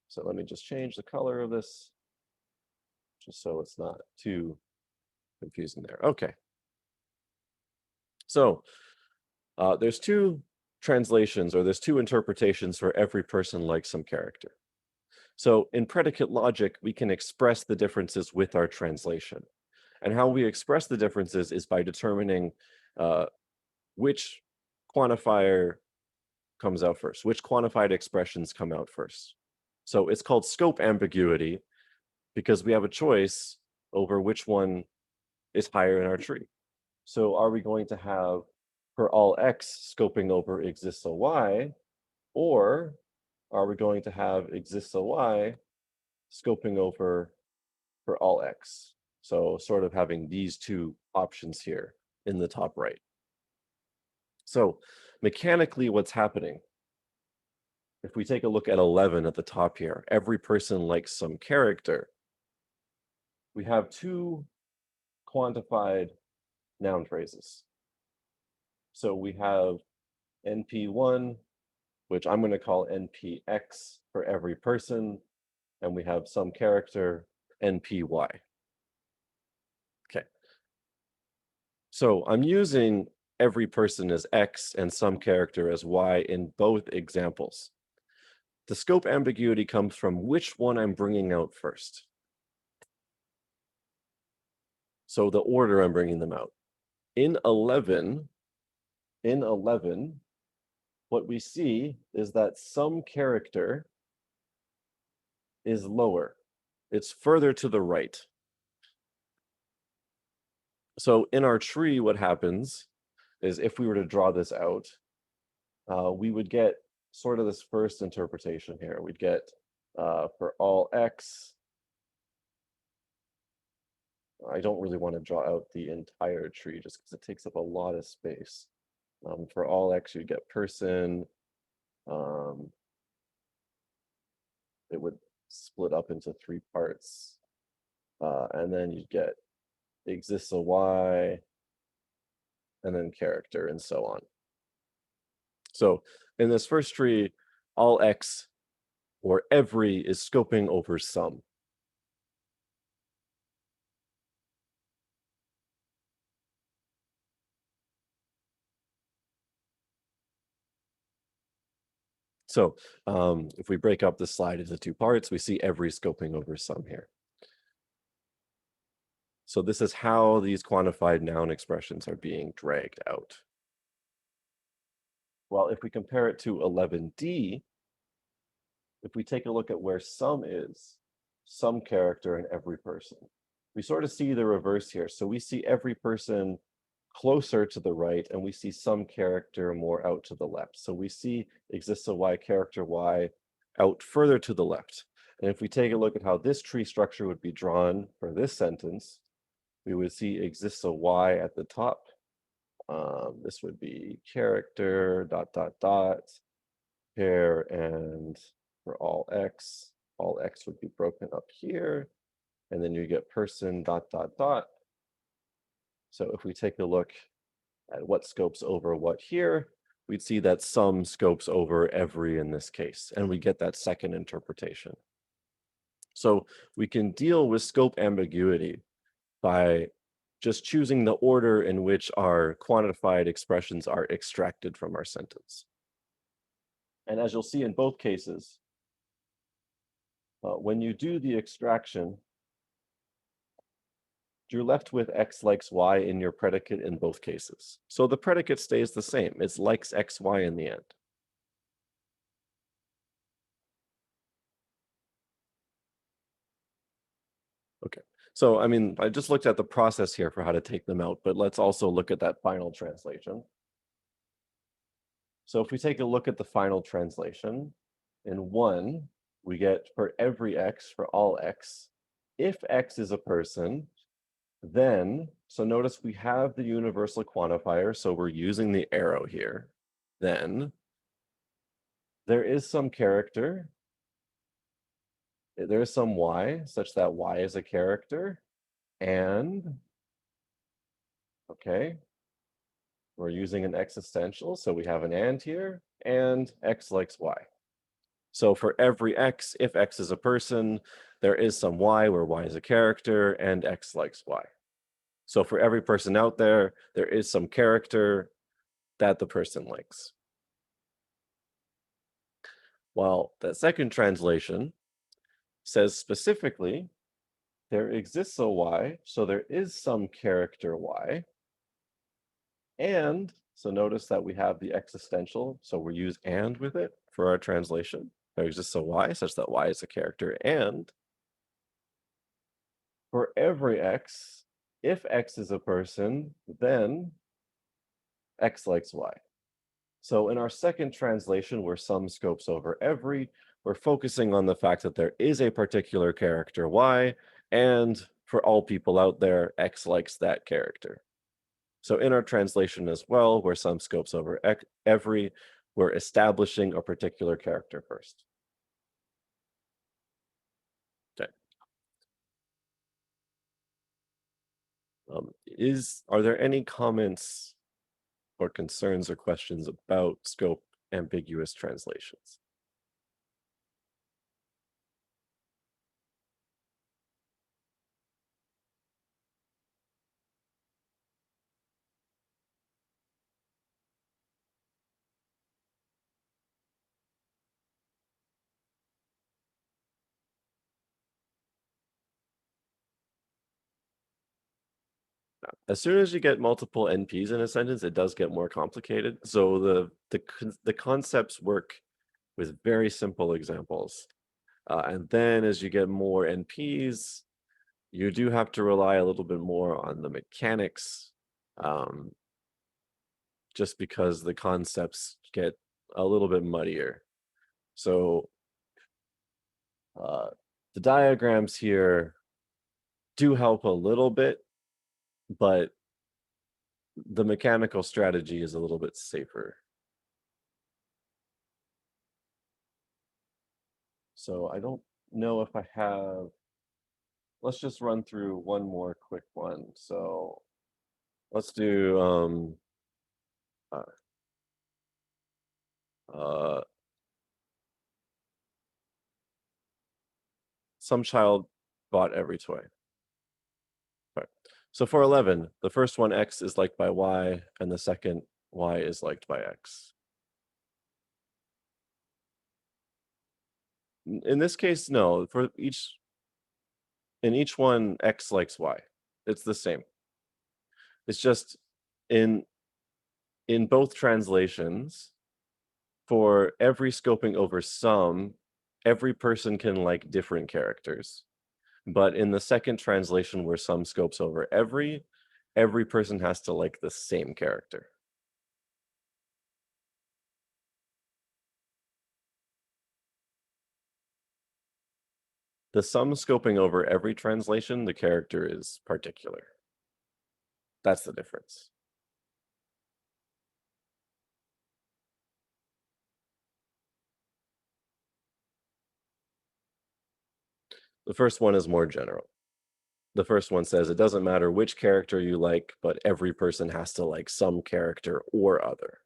So let me just change the color of this just so it's not too confusing there. Okay. So there's two translations, or there's two interpretations for every person likes some character. So in predicate logic, we can express the differences with our translation. And how we express the differences is by determining which quantifier comes out first, which quantified expressions come out first. So it's called scope ambiguity because we have a choice over which one is higher in our tree. So are we going to have for all x scoping over exists a y, or are we going to have exists a y scoping over for all x? So sort of having these two options here in the top right. So mechanically what's happening, if we take a look at 11 at the top here, every person likes some character. We have two quantified noun phrases. So we have NP1, which I'm going to call NPX for every person, and we have some character NPY. Okay. So I'm using every person as X and some character as Y in both examples. The scope ambiguity comes from which one I'm bringing out first. So the order I'm bringing them out. In 11, what we see is that some character is lower. It's further to the right. So in our tree, what happens is if we were to draw this out, we would get sort of this first interpretation here. We'd get for all x, I don't really want to draw out the entire tree just because it takes up a lot of space. For all x, you'd get person. It would split up into three parts. And then you'd get exists a y, and then character, and so on. So in this first tree, all x or every is scoping over some. So if we break up the slide into two parts, we see every scoping over some here. So this is how these quantified noun expressions are being dragged out. Well, if we compare it to 11D, if we take a look at where some is, some character in every person, we sort of see the reverse here. So we see every person closer to the right, and we see some character more out to the left. So we see exists a Y character Y out further to the left. And if we take a look at how this tree structure would be drawn for this sentence, we would see exists a Y at the top. This would be character, dot, dot, dot, pair, and for all X would be broken up here. And then you get person, dot, dot, dot. So if we take a look at what scopes over what here, we'd see that some scopes over every in this case, and we get that second interpretation. So we can deal with scope ambiguity by just choosing the order in which our quantified expressions are extracted from our sentence. And as you'll see in both cases, when you do the extraction, you're left with X likes Y in your predicate in both cases. So the predicate stays the same. It's likes X, Y in the end. Okay, so I mean, I just looked at the process here for how to take them out, but let's also look at that final translation. So if we take a look at the final translation, in 1, we get for every X, for all X, if X is a person, then, so notice we have the universal quantifier, so we're using the arrow here. Then, there is some character, there is some Y, such that Y is a character, and, okay, we're using an existential, so we have an and here, and X likes Y. So for every X, if X is a person, there is some Y where Y is a character, and X likes Y. So for every person out there, there is some character that the person likes. While the second translation says specifically, there exists a Y, so there is some character Y. And, so notice that we have the existential, so we use and with it for our translation. There exists a Y such that Y is a character, and for every X, if X is a person, then X likes Y. So in our second translation, where some scopes over every, we're focusing on the fact that there is a particular character Y, and for all people out there, X likes that character. So in our translation as well, where some scopes over every, we're establishing a particular character first. Okay. Are there any comments or concerns or questions about scope ambiguous translations? As soon as you get multiple NPs in a sentence, it does get more complicated. So the concepts work with very simple examples. And then as you get more NPs, you do have to rely a little bit more on the mechanics, just because the concepts get a little bit muddier. So the diagrams here do help a little bit, but the mechanical strategy is a little bit safer. So I don't know if I have, let's just run through one more quick one. So let's do some child bought every toy. Right. So for 11, the first one, X is liked by Y, and the second, Y is liked by X. In this case, no. In each one, X likes Y. It's the same. It's just in both translations, for every scoping over some, every person can like different characters. But in the second translation where some scopes over every person has to like the same character. The sum scoping over every translation, the character is particular. That's the difference. The first one is more general. The first one says it doesn't matter which character you like, but every person has to like some character or other.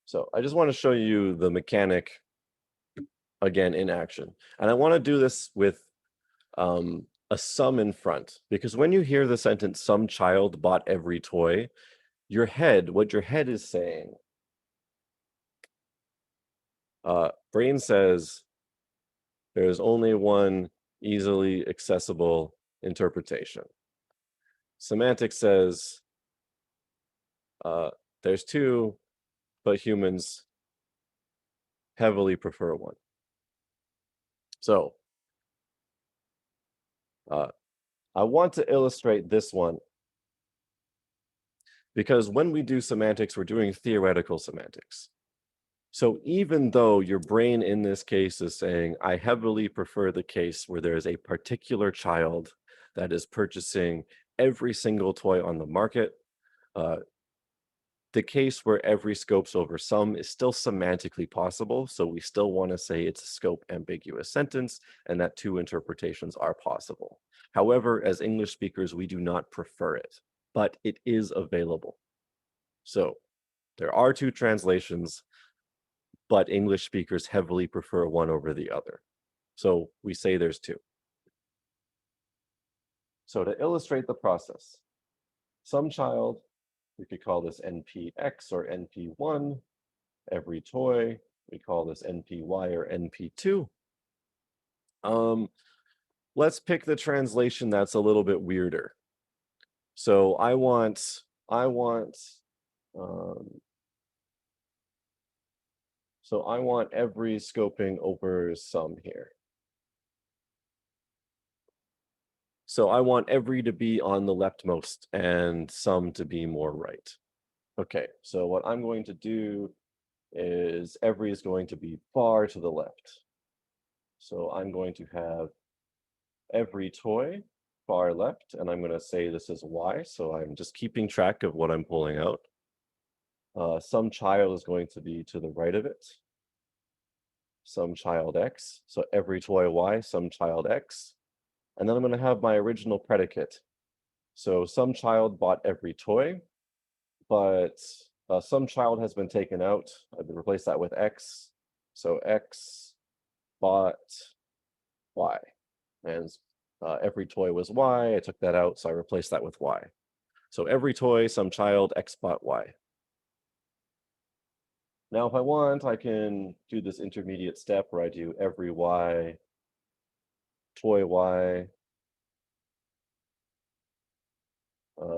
So I just want to show you the mechanic again in action. And I want to do this with a sum in front, because when you hear the sentence, some child bought every toy, what your head is saying, brain says there is only one easily accessible interpretation. Semantics says there's two, but humans heavily prefer one. So I want to illustrate this one because when we do semantics, we're doing theoretical semantics. So even though your brain in this case is saying, I heavily prefer the case where there is a particular child that is purchasing every single toy on the market, the case where every scopes over some is still semantically possible. So we still want to say it's a scope ambiguous sentence and that two interpretations are possible. However, as English speakers, we do not prefer it, but it is available. So there are two translations, but English speakers heavily prefer one over the other. So we say there's two. So to illustrate the process, some child, we could call this NPX or NP1. Every toy, we call this NPY or NP2. Let's pick the translation that's a little bit weirder. So I want every scoping over some here. So I want every to be on the leftmost and some to be more right. Okay, so what I'm going to do is every is going to be far to the left. So I'm going to have every toy far left, and I'm going to say this is Y, so I'm just keeping track of what I'm pulling out. Some child is going to be to the right of it. Some child X, so every toy Y, some child X. And then I'm going to have my original predicate. So some child bought every toy, but some child has been taken out. I've replaced that with X. So X bought Y. And every toy was Y. I took that out, so I replaced that with Y. So every toy, some child, X bought Y. Now, if I want, I can do this intermediate step where I do every Y, toy Y,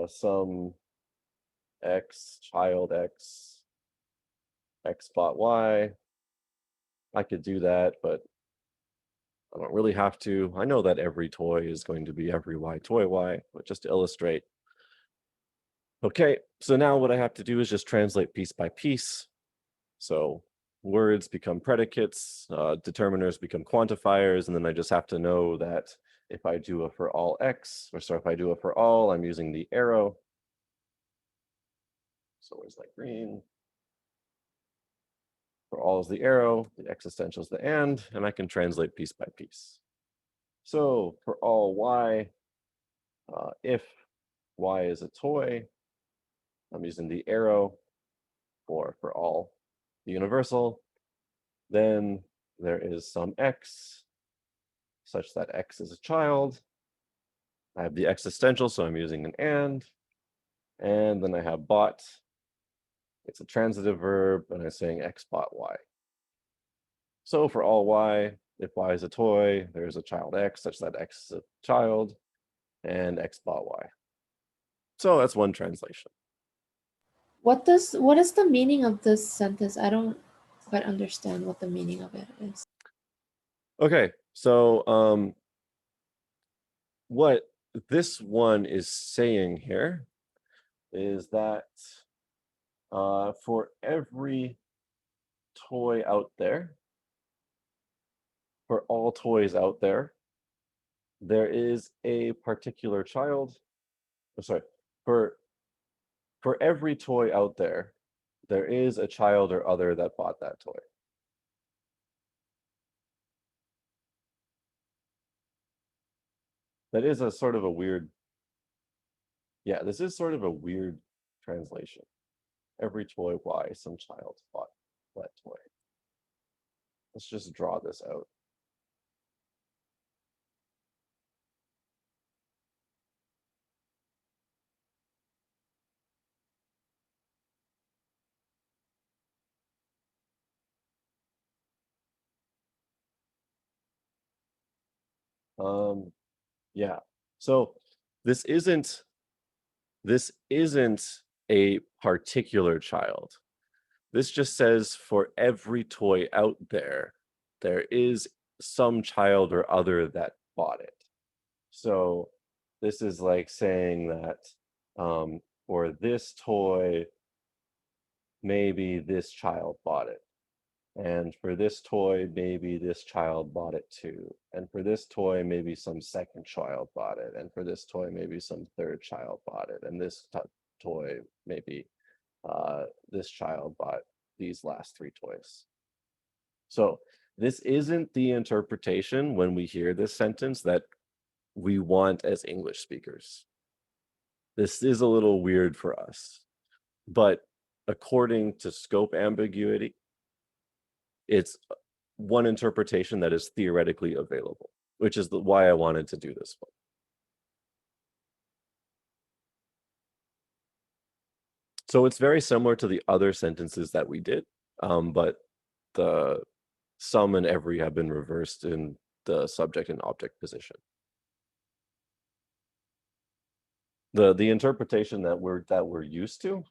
some X, child X, X bought Y. I could do that, but I don't really have to. I know that every toy is going to be every Y, toy Y, but just to illustrate. Okay, so now what I have to do is just translate piece by piece. So words become predicates, determiners become quantifiers, and then I just have to know that if I do a for all X, or sorry, if I do a for all, I'm using the arrow. So where's that green? For all is the arrow, the existential is the and I can translate piece by piece. So for all Y, if Y is a toy, I'm using the arrow, or for all the universal, then there is some X, such that X is a child. I have the existential, so I'm using an and then I have bought, It's a transitive verb, and I'm saying X bought Y. So for all Y, if Y is a toy, there's a child X such that X is a child, and X bought Y. So that's one translation. What is the meaning of this sentence? I don't quite understand what the meaning of it is. Okay, so what this one is saying here is that for every toy out there, for all toys out there, there is a particular child. Oh, sorry, for every toy out there, there is a child or other that bought that toy. That is a sort of a weird, yeah, this is sort of a weird translation. Every toy, why some child bought that toy. Let's just draw this out. Yeah, so this isn't a particular child. This just says for every toy out there, there is some child or other that bought it. So this is like saying that for this toy, maybe this child bought it. And for this toy, maybe this child bought it too. And for this toy, maybe some second child bought it. And for this toy, maybe some third child bought it. And this toy, maybe this child bought these last three toys. So this isn't the interpretation when we hear this sentence that we want as English speakers. This is a little weird for us. But according to scope ambiguity, it's one interpretation that is theoretically available, which is why I wanted to do this one. So it's very similar to the other sentences that we did, but the some and every have been reversed in the subject and object position. The interpretation that we're used to,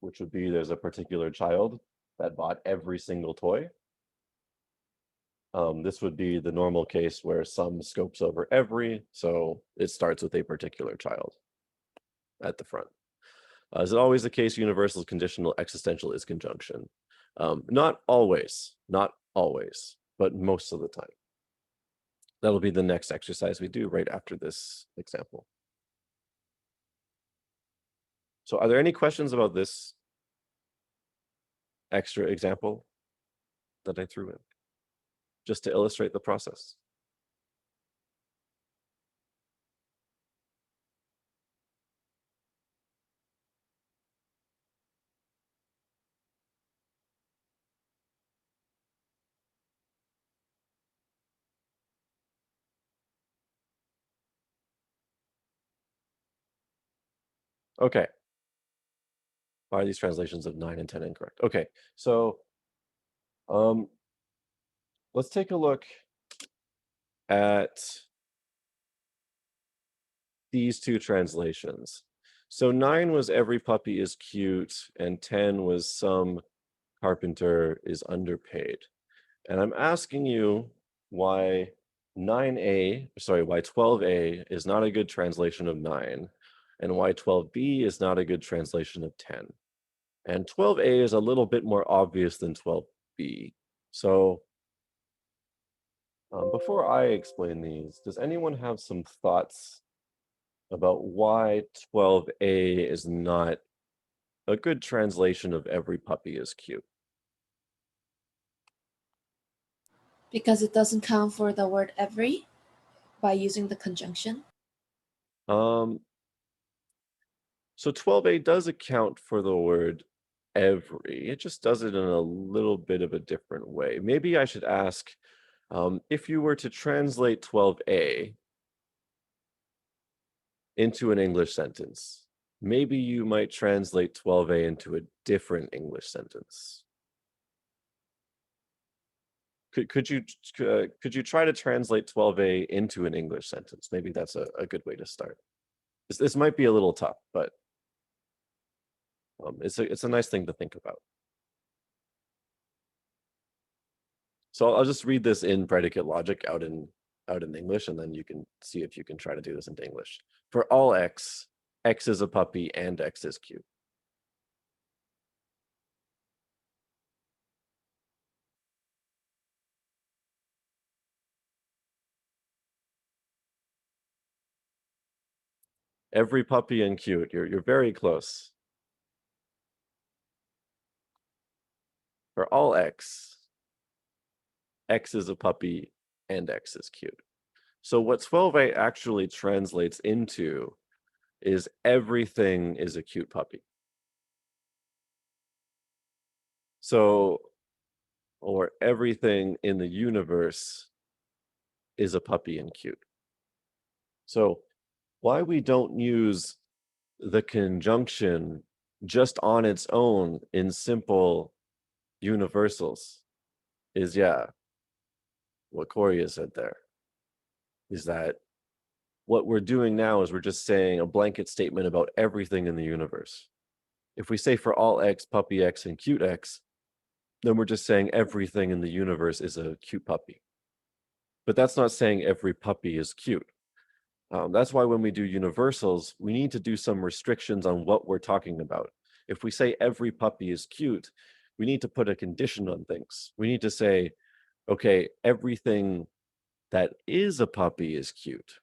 which would be there's a particular child that bought every single toy. This would be the normal case where some scopes over every, so it starts with a particular child at the front. Is it always the case universal, conditional, existential is conjunction? Not always, but most of the time. That'll be the next exercise we do right after this example. So are there any questions about this extra example that I threw in, just to illustrate the process? Okay. Why are these translations of 9 and 10 incorrect? Okay, so let's take a look at these two translations. So 9 was every puppy is cute, and 10 was some carpenter is underpaid. And I'm asking you why 12a is not a good translation of 9, and why 12b is not a good translation of 10. And 12a is a little bit more obvious than 12b. So before I explain these, does anyone have some thoughts about why 12a is not a good translation of every puppy is cute? Because it doesn't count for the word every by using the conjunction. So 12a does account for the word every. It just does it in a little bit of a different way. Maybe I should ask, if you were to translate 12a into an English sentence, maybe you might translate 12a into a different English sentence. Could you try to translate 12a into an English sentence? Maybe that's a good way to start. This might be a little tough, but it's a nice thing to think about. So I'll just read this in predicate logic out in English, and then you can see if you can try to do this into English. For all x, x is a puppy and x is cute. Every puppy and cute. You're very close. For all x, x is a puppy and x is cute. So what 12a actually translates into is everything is a cute puppy. So, or everything in the universe is a puppy and cute. So why we don't use the conjunction just on its own in simple universals is, yeah, what Corey has said there, is that what we're doing now is we're just saying a blanket statement about everything in the universe. If we say for all x, puppy x, and cute x, then we're just saying everything in the universe is a cute puppy. But that's not saying every puppy is cute. That's why when we do universals, we need to do some restrictions on what we're talking about. If we say every puppy is cute, we need to put a condition on things. We need to say, okay, everything that is a puppy is cute.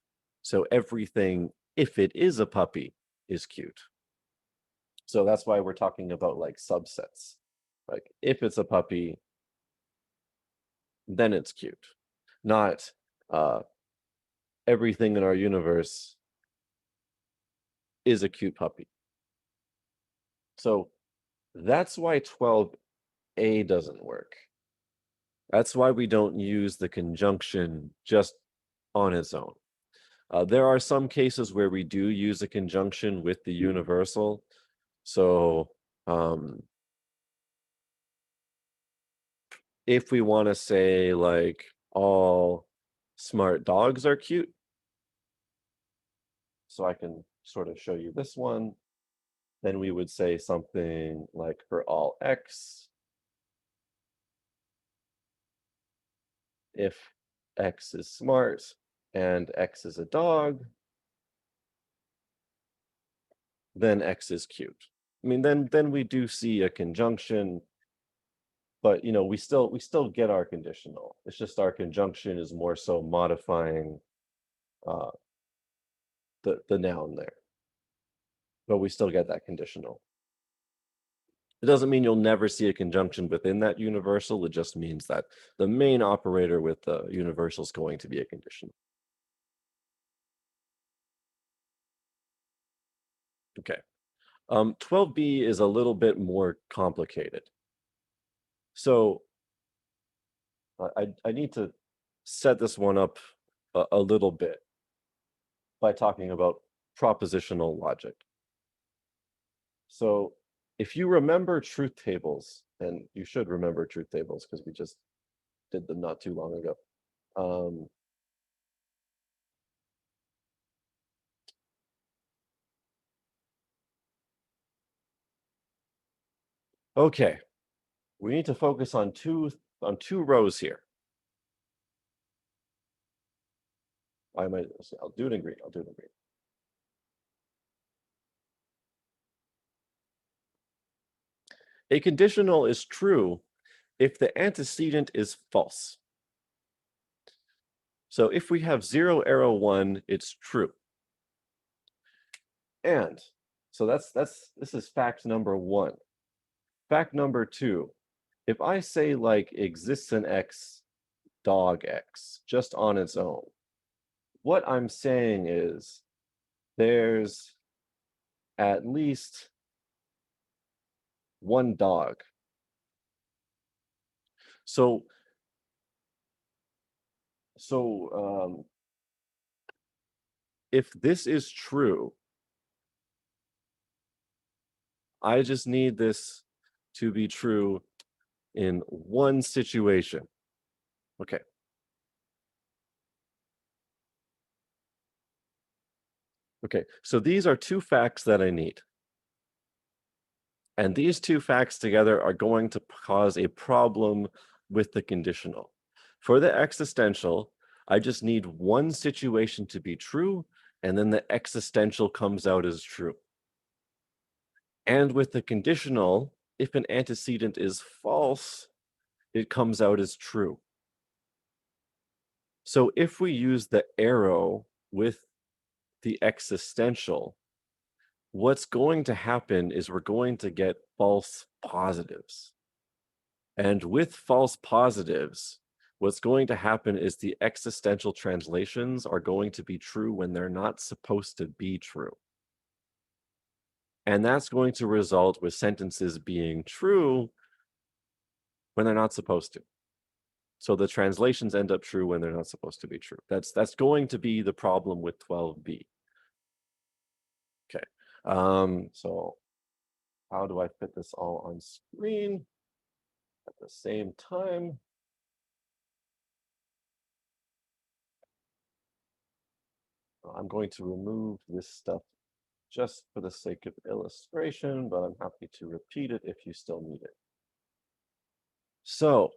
So everything, if it is a puppy, is cute. So that's why we're talking about like subsets. Like if it's a puppy, then it's cute. Not everything in our universe is a cute puppy. So that's why 12a doesn't work. That's why we don't use the conjunction just on its own. There are some cases where we do use a conjunction with the universal. So if we want to say like all smart dogs are cute, so I can sort of show you this one, then we would say something like for all x, if x is smart and x is a dog, then x is cute. I mean, then we do see a conjunction, but you know, we still get our conditional. It's just our conjunction is more so modifying the noun there, but we still get that conditional. It doesn't mean you'll never see a conjunction within that universal. It just means that the main operator with the universal is going to be a conditional. Okay. 12b is a little bit more complicated. So I need to set this one up a little bit by talking about propositional logic. So if you remember truth tables, and you should remember truth tables because we just did them not too long ago. Okay, we need to focus on two rows here. I'll do it in green. I'll do it in green. A conditional is true if the antecedent is false. So if we have 0, arrow 1, it's true. And so this is fact number 1. Fact number 2, if I say like exists an x, dog x, just on its own, what I'm saying is there's at least one dog. So if this is true, I just need this to be true in one situation. Okay. Okay, so these are two facts that I need. And these two facts together are going to cause a problem with the conditional. For the existential, I just need one situation to be true, and then the existential comes out as true. And with the conditional, if an antecedent is false, it comes out as true. So if we use the arrow with the existential, what's going to happen is we're going to get false positives. And with false positives, what's going to happen is the existential translations are going to be true when they're not supposed to be true. And that's going to result with sentences being true when they're not supposed to. So the translations end up true when they're not supposed to be true. That's going to be the problem with 12b. Okay. So how do I fit this all on screen at the same time? I'm going to remove this stuff just for the sake of illustration, but I'm happy to repeat it if you still need it. So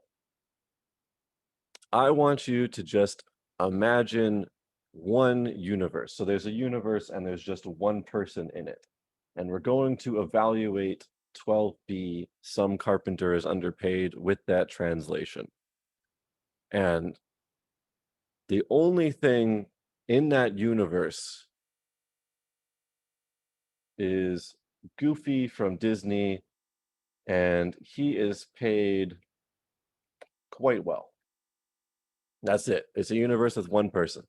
I want you to just imagine one universe. So there's a universe and there's just one person in it. And we're going to evaluate 12b, some carpenter is underpaid, with that translation. And the only thing in that universe is Goofy from Disney, and he is paid quite well. That's it. It's a universe with one person.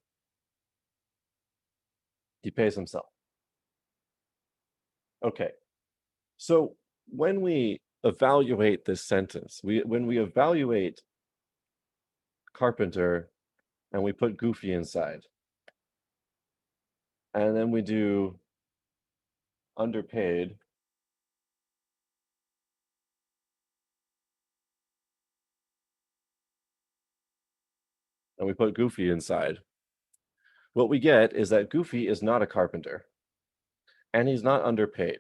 He pays himself. Okay. So when we evaluate this sentence, when we evaluate Carpenter and we put Goofy inside, and then we do underpaid, and we put Goofy inside, what we get is that Goofy is not a carpenter, and he's not underpaid.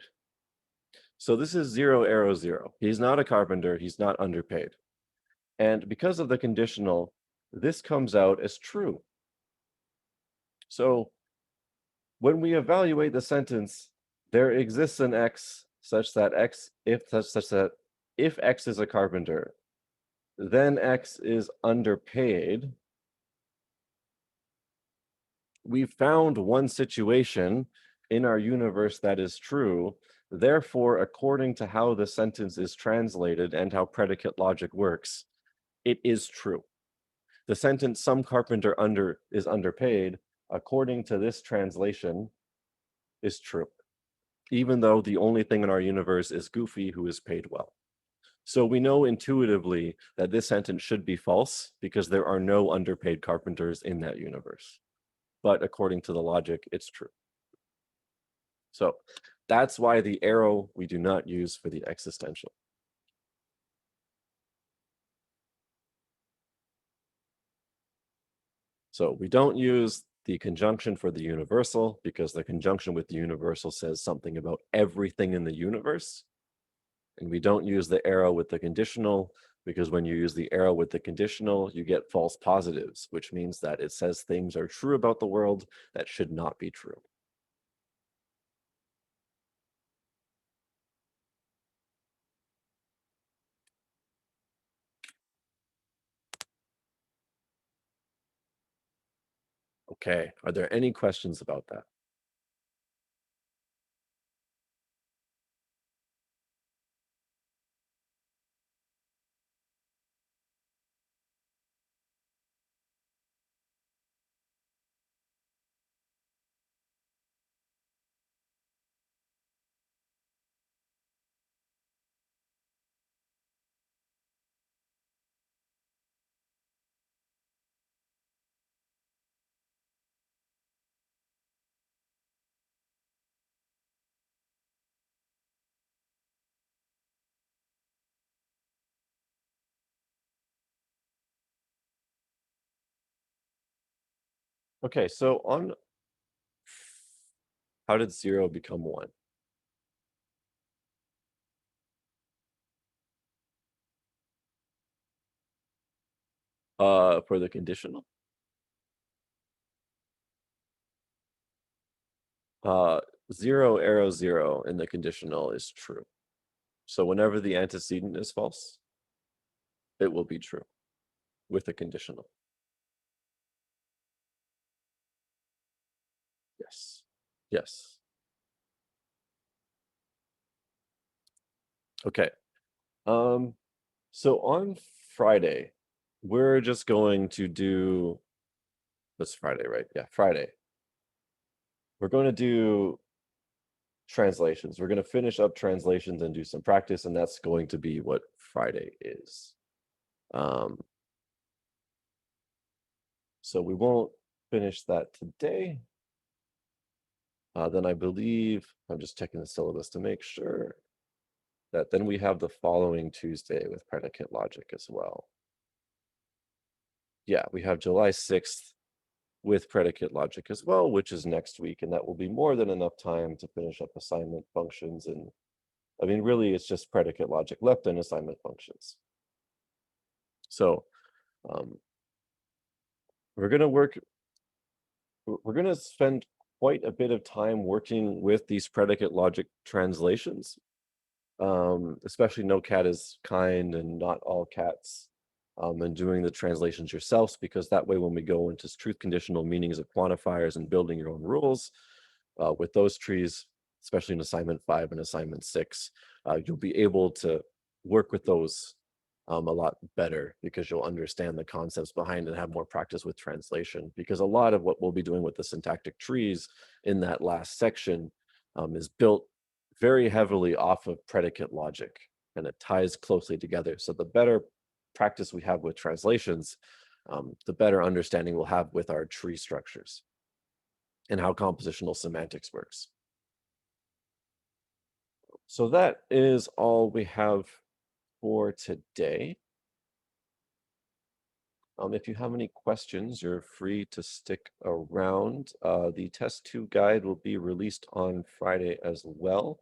So this is 0, arrow 0. He's not a carpenter, he's not underpaid. And because of the conditional, this comes out as true. So when we evaluate the sentence, there exists an X such that if X is a carpenter, then X is underpaid. We found one situation in our universe that is true. Therefore, according to how the sentence is translated and how predicate logic works, it is true. The sentence "some carpenter is underpaid," according to this translation, is true, even though the only thing in our universe is Goofy, who is paid well. So we know intuitively that this sentence should be false because there are no underpaid carpenters in that universe. But according to the logic, it's true. So that's why the arrow we do not use for the existential. So we don't use the conjunction for the universal because the conjunction with the universal says something about everything in the universe. And we don't use the arrow with the conditional because when you use the arrow with the conditional, you get false positives, which means that it says things are true about the world that should not be true. Okay, are there any questions about that? Okay, so on how did 0 become 1? For the conditional? 0 arrow 0 in the conditional is true. So whenever the antecedent is false, it will be true with a conditional. Yes. Yes. Okay. So on Friday, we're just going to do that's Friday, right? Yeah, Friday. We're going to do translations. We're going to finish up translations and do some practice, and that's going to be what Friday is. So we won't finish that today. Then I believe, I'm just checking the syllabus to make sure that then we have the following Tuesday with predicate logic as well. Yeah, we have July 6th with predicate logic as well, which is next week, and that will be more than enough time to finish up assignment functions. And I mean, really, it's just predicate logic left and assignment functions. So we're going to spend quite a bit of time working with these predicate logic translations, especially no cat is kind and not all cats, and doing the translations yourselves, because that way when we go into truth conditional meanings of quantifiers and building your own rules with those trees, especially in assignment 5 and assignment 6, you'll be able to work with those a lot better, because you'll understand the concepts behind it and have more practice with translation. Because a lot of what we'll be doing with the syntactic trees in that last section is built very heavily off of predicate logic, and it ties closely together. So the better practice we have with translations, the better understanding we'll have with our tree structures and how compositional semantics works. So that is all we have for today. If you have any questions, you're free to stick around. The test 2 guide will be released on Friday as well,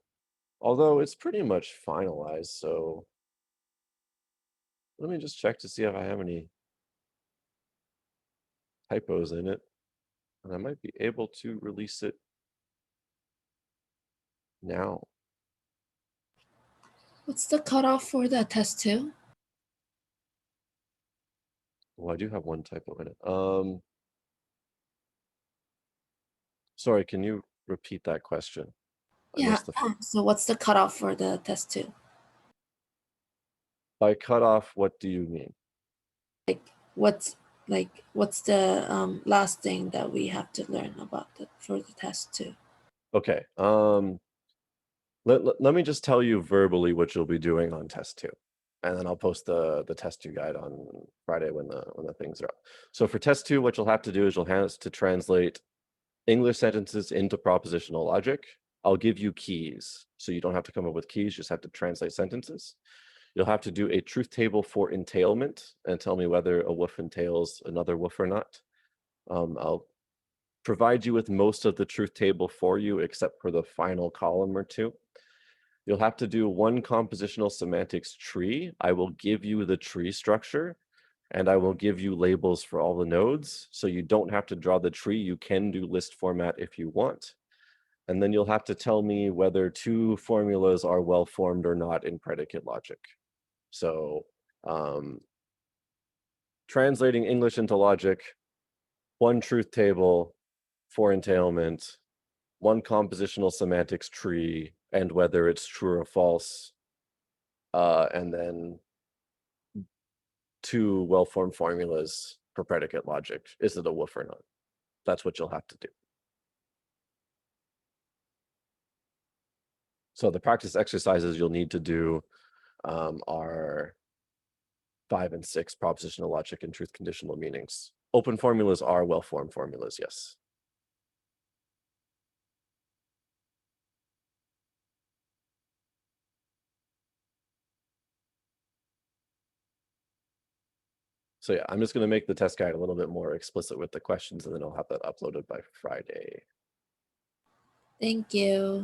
although it's pretty much finalized. So let me just check to see if I have any typos in it, and I might be able to release it now. What's the cutoff for the test 2? Well, I do have one typo in it. Sorry, can you repeat that question? Yeah. So what's the cutoff for the test 2? By cutoff, what do you mean? What's the last thing that we have to learn about for the test 2? Okay. Let me just tell you verbally what you'll be doing on test 2, and then I'll post the test 2 guide on Friday when the things are up. So for test 2, what you'll have to do is you'll have to translate English sentences into propositional logic. I'll give you keys, so you don't have to come up with keys, you just have to translate sentences. You'll have to do a truth table for entailment and tell me whether a woof entails another woof or not. I'll provide you with most of the truth table for you, except for the final column or two. You'll have to do one compositional semantics tree. I will give you the tree structure, and I will give you labels for all the nodes, so you don't have to draw the tree. You can do list format if you want. And then you'll have to tell me whether 2 formulas are well formed or not in predicate logic. So translating English into logic, one truth table for entailment, one compositional semantics tree, and whether it's true or false, and then 2 well-formed formulas for predicate logic. Is it a woof or not? That's what you'll have to do. So the practice exercises you'll need to do are 5 and 6, propositional logic and truth conditional meanings. Open formulas are well-formed formulas, yes. So yeah, I'm just going to make the test guide a little bit more explicit with the questions, and then I'll have that uploaded by Friday. Thank you.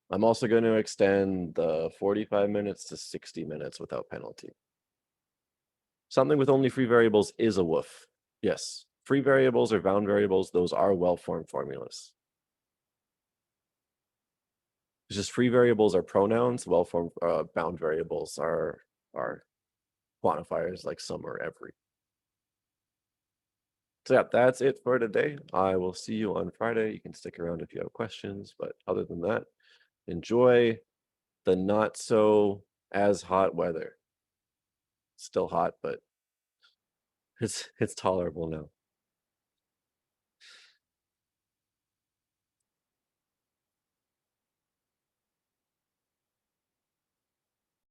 I'm also going to extend the 45 minutes to 60 minutes without penalty. Something with only free variables is a woof. Yes, free variables or bound variables, those are well-formed formulas. It's just free variables are pronouns, well-formed bound variables are quantifiers like some or every. So yeah, that's it for today. I will see you on Friday. You can stick around if you have questions, but other than that, enjoy the not so as hot weather. Still hot, but it's tolerable now.